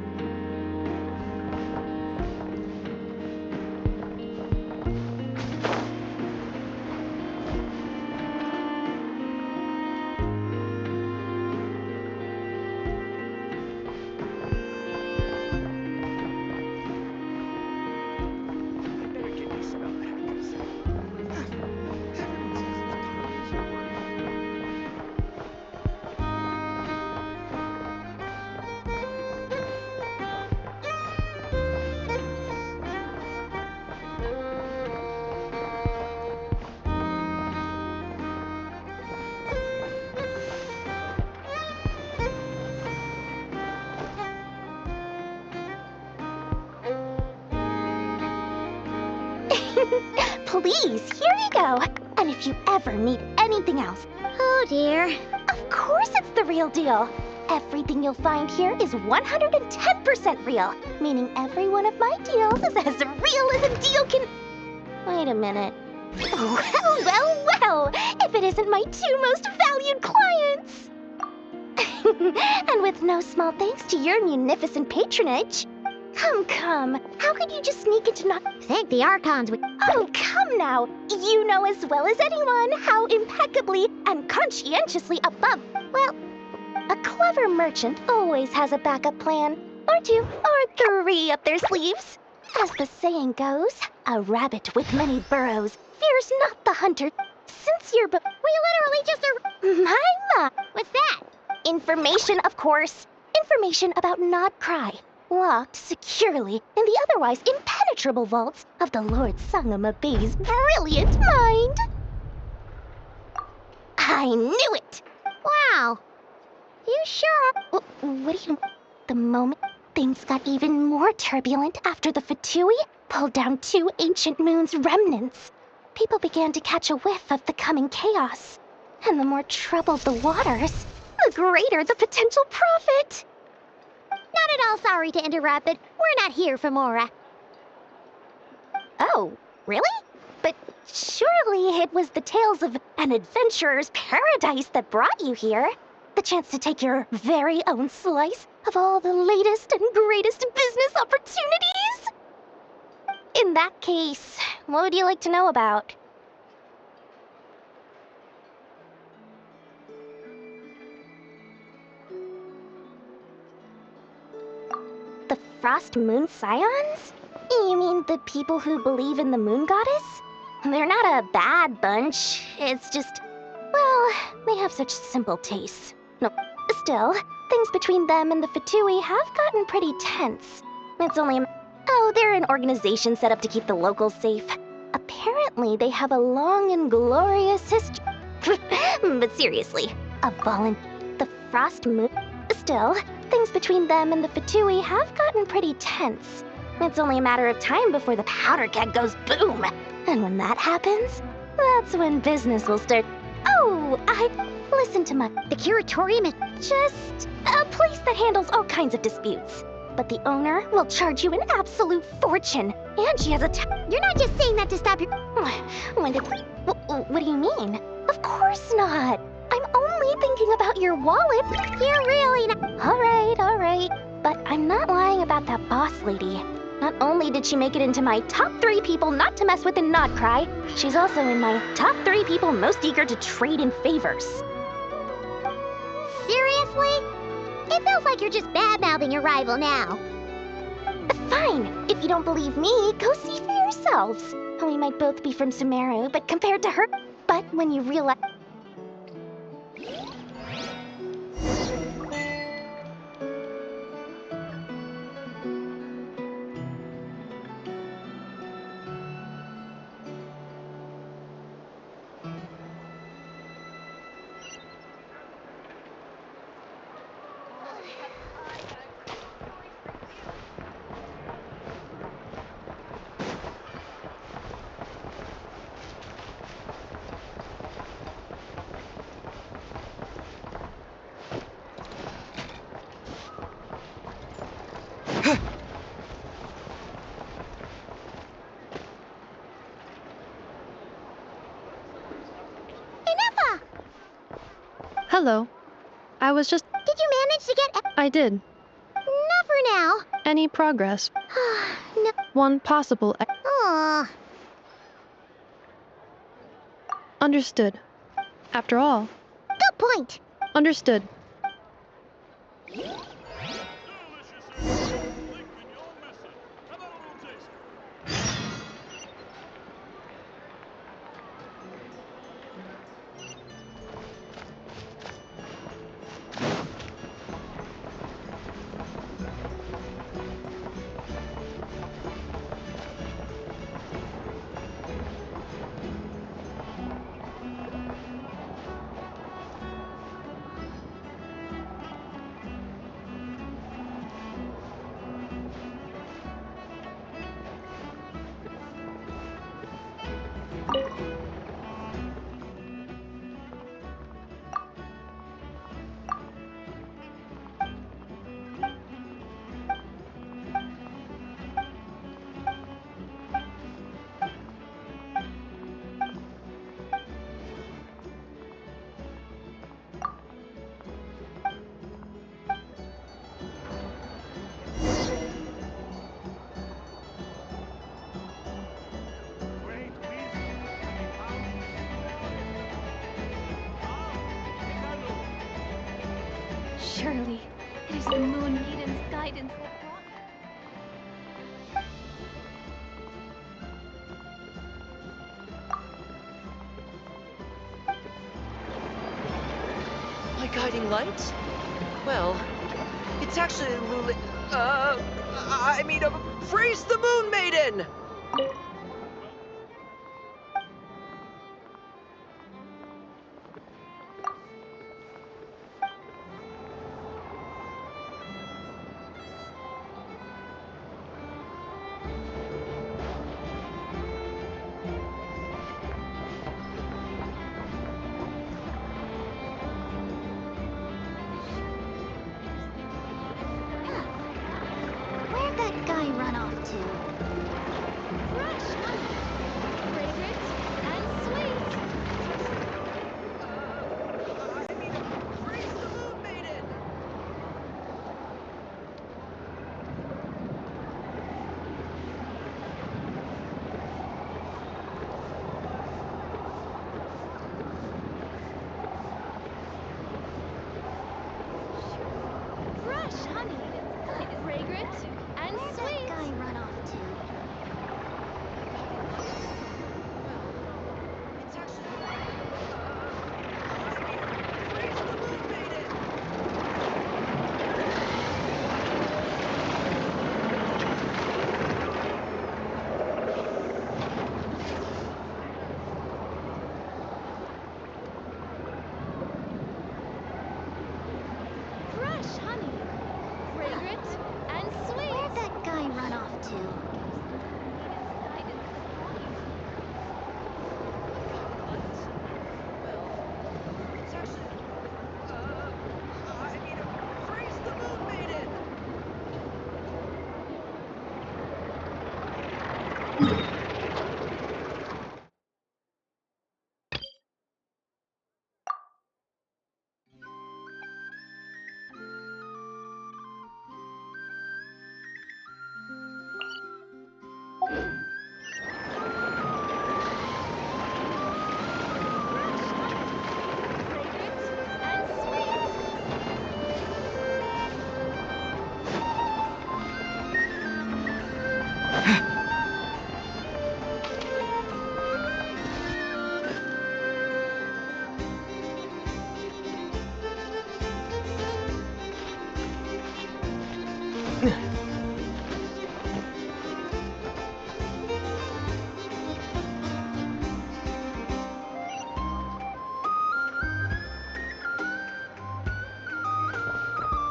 Please, here you go. And if you ever need anything else... Oh dear. Of course it's the real deal. Everything you'll find here is 110% real, meaning every one of my deals is as real as a deal can... Wait a minute. Well, if it isn't my two most valued clients. And with no small thanks to your munificent patronage. Come. How could you just sneak into not... Thank the Archons with... Oh, come now. You know as well as anyone how impeccably and conscientiously above... Well, a clever merchant always has a backup plan. Or two, or three up their sleeves. As the saying goes, a rabbit with many burrows fears not the hunter. Since you're we literally just are... What's that? Information, of course. Information about Not Cry. Locked securely in the otherwise impenetrable vaults of the Lord Sangamabay's brilliant mind. I knew it! Wow. You sure are... What do you... The moment things got even more turbulent after the Fatui pulled down two ancient moon's remnants, people began to catch a whiff of the coming chaos. And the more troubled the waters, the greater the potential profit. Not at all sorry to interrupt, but we're not here for Mora. Oh, really? But surely it was the tales of an adventurer's paradise that brought you here. The chance to take your very own slice of all the latest and greatest business opportunities? In that case, what would you like to know about? The Frost Moon Scions? You mean the people who believe in the moon goddess? They're not a bad bunch. It's just, well, they have such simple tastes. No, still, things between them and the Fatui have gotten pretty tense. It's only they're an organization set up to keep the locals safe. Apparently, they have a long and glorious history. But seriously, the Frost Moon... Still, things between them and the Fatui have gotten pretty tense. It's only a matter of time before the powder keg goes boom. And when that happens, that's when business will start. Oh, listen to the curatorium is just a place that handles all kinds of disputes. But the owner will charge you an absolute fortune. And she has You're not just saying that to stop your... What do you mean? Of course not. I'm only thinking about your wallet. You're really not... All right. But I'm not lying about that boss lady. Not only did she make it into my top 3 people not to mess with in Not Cry, she's also in my top 3 people most eager to trade in favors. Seriously? It feels like you're just bad-mouthing your rival now. Fine. If you don't believe me, go see for yourselves. We might both be from Sumeru, but compared to her... But when you realize... Hello. I was just... Did you manage to get... I did. Not for now. Any progress? No. One possible... Aw. Understood. After all... Good point. Understood. Surely, it is the Moon Maiden's guidance that brought... My guiding light? Well, it's actually praise the Moon Maiden! Where'd that guy run off to? Fresh, fragrant, and sweet. Praise the Moon Maiden! Fresh honey, fragrant, and Where'd sweet. that guy run off to? It's actually praise the Moon Maiden! Fresh honey, fragrant, and sweet. Where'd that guy run off to? It's actually praise the Moon Maiden!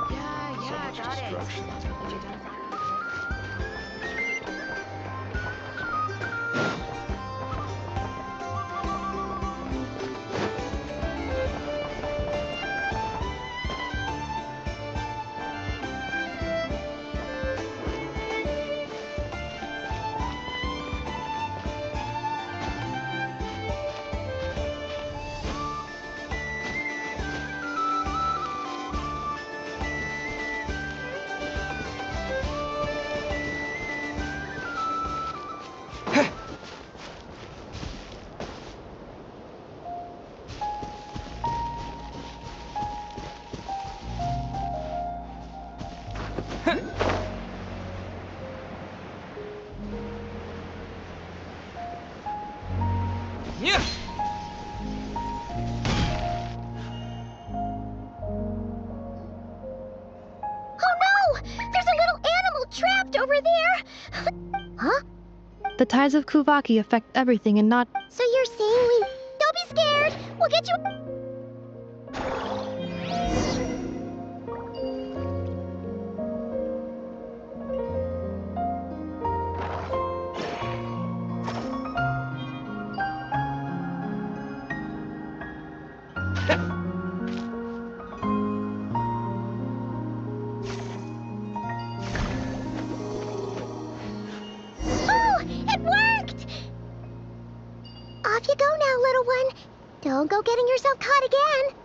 Yeah, got it. over there? Huh? The tides of Kuvaki affect everything and not. So you're saying we... Don't be scared! We'll get you... Oh! It worked! Off you go now, little one. Don't go getting yourself caught again.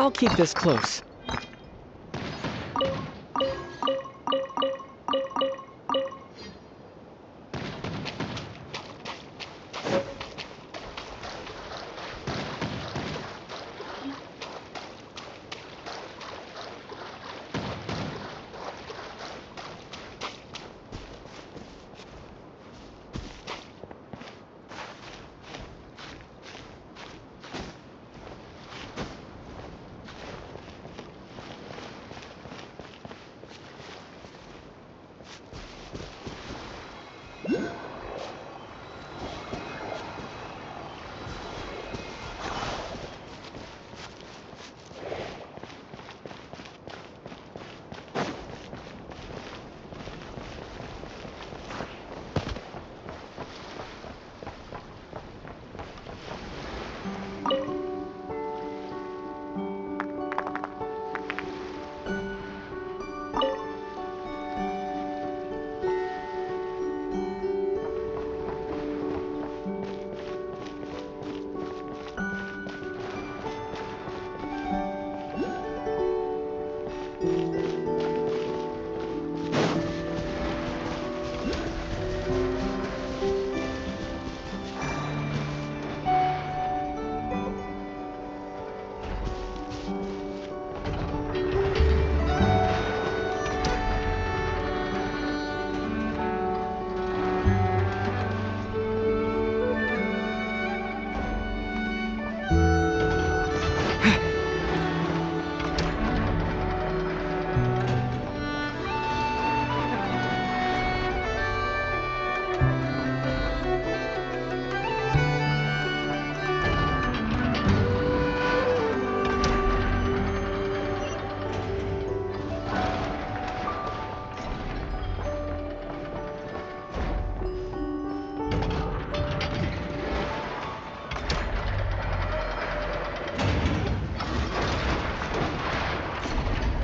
I'll keep this close.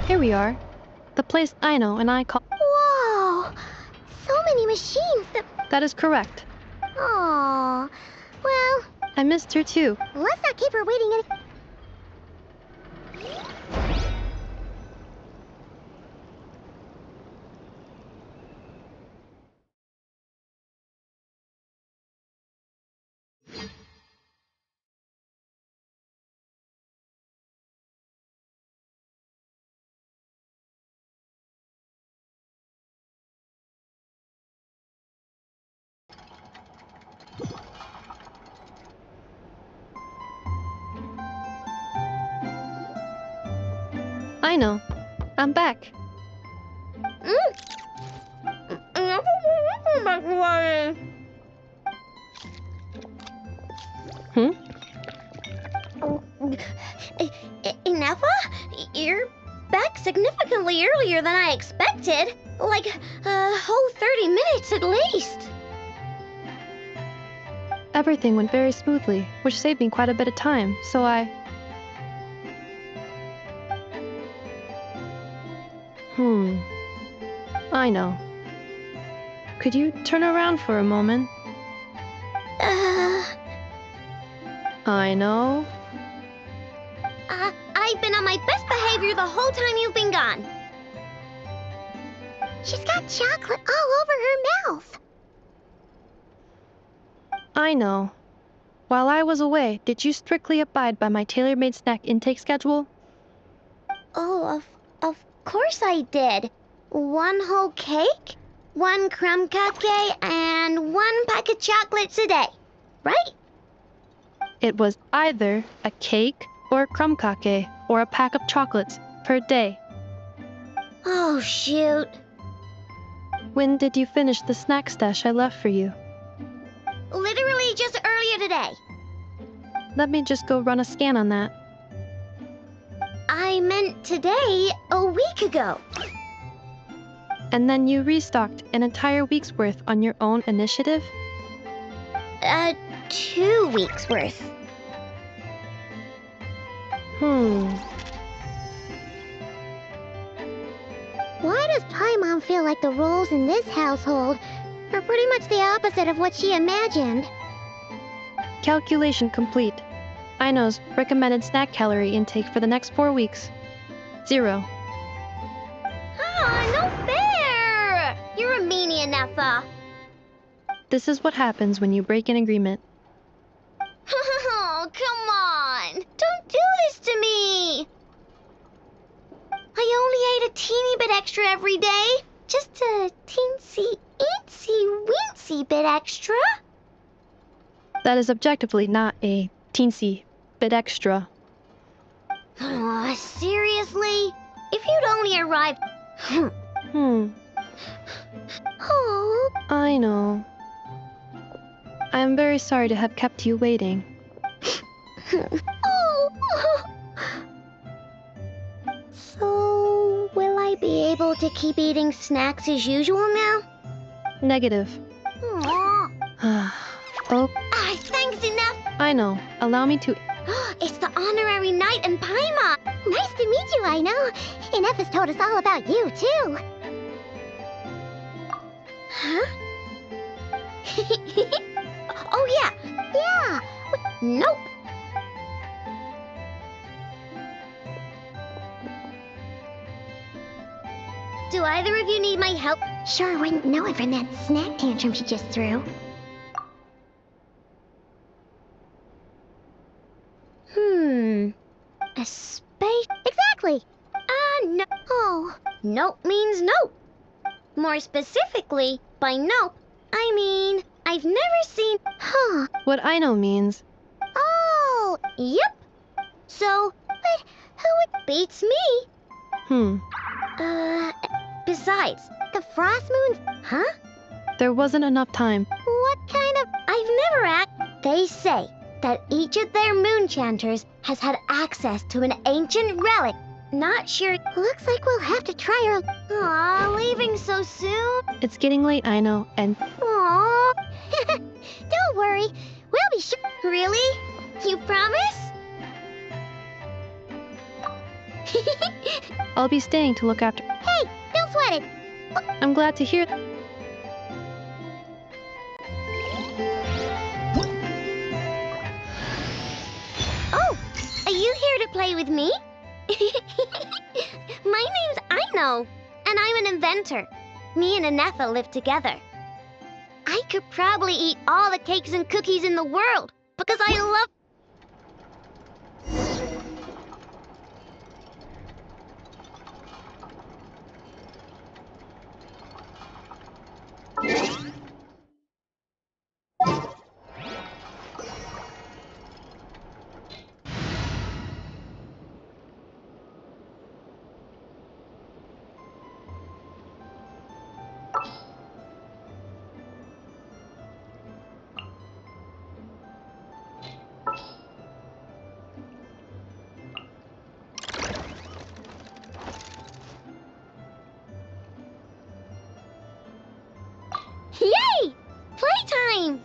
Here we are. The place Aino and I call... Whoa! So many machines that... That is correct. Aww. Well... I missed her too. Let's not keep her waiting any... Aino, I'm back. Hmm? Ineffa? You're back significantly earlier than I expected. Like a whole 30 minutes at least. Everything went very smoothly, which saved me quite a bit of time, so I know. Could you turn around for a moment? I know. I've been on my best behavior the whole time you've been gone. She's got chocolate all over her mouth. I know. While I was away, did you strictly abide by my tailor-made snack intake schedule? Oh, of course I did. 1 whole cake, 1 crumb cupcake, and 1 pack of chocolates a day, right? It was either a cake or a crumb cake or a pack of chocolates per day. Oh, shoot. When did you finish the snack stash I left for you? Literally just earlier today. Let me just go run a scan on that. I meant today, a week ago. And then you restocked an entire week's worth on your own initiative? 2 weeks worth. Why does Paimon feel like the roles in this household are pretty much the opposite of what she imagined? Calculation complete. Aino's recommended snack calorie intake for the next 4 weeks. 0. Ah, no fair! You're a meanie, Nefa. This is what happens when you break an agreement. Oh, come on! Don't do this to me! I only ate a teeny bit extra every day. Just a teensy bit extra. That is objectively not a teensy bit extra. Oh, seriously? If you'd only arrived... Oh. I know. I am very sorry to have kept you waiting. Oh. So, will I be able to keep eating snacks as usual now? Negative. Aw. Oh, Thanks enough. I know. Allow me to... It's the honorary knight in Paimon. Nice to meet you, I know. Inef has told us all about you, too. Huh? Oh, yeah. Yeah. Nope. Do either of you need my help? Sure wouldn't know it from that snack tantrum she just threw. A space... Exactly! No. Oh, nope means nope. More specifically, by nope, I mean, I've never seen... Huh. What Aino means... Oh, yep. So, but who beats me? Besides, the frost moons... Huh? There wasn't enough time. What kind of... I've never act... They say that each of their moon chanters has had access to an ancient relic. Not sure. Looks like we'll have to try her... Aw, leaving so soon? It's getting late, Aino, and... Aw. Don't worry. We'll be sure... Really? You promise? I'll be staying to look after... Hey, don't sweat it. I'm glad to hear... Oh, are you here to play with me? My name's Aino, and I'm an inventor. Me and Anefa live together. I could probably eat all the cakes and cookies in the world, because I love... Yay! Playtime!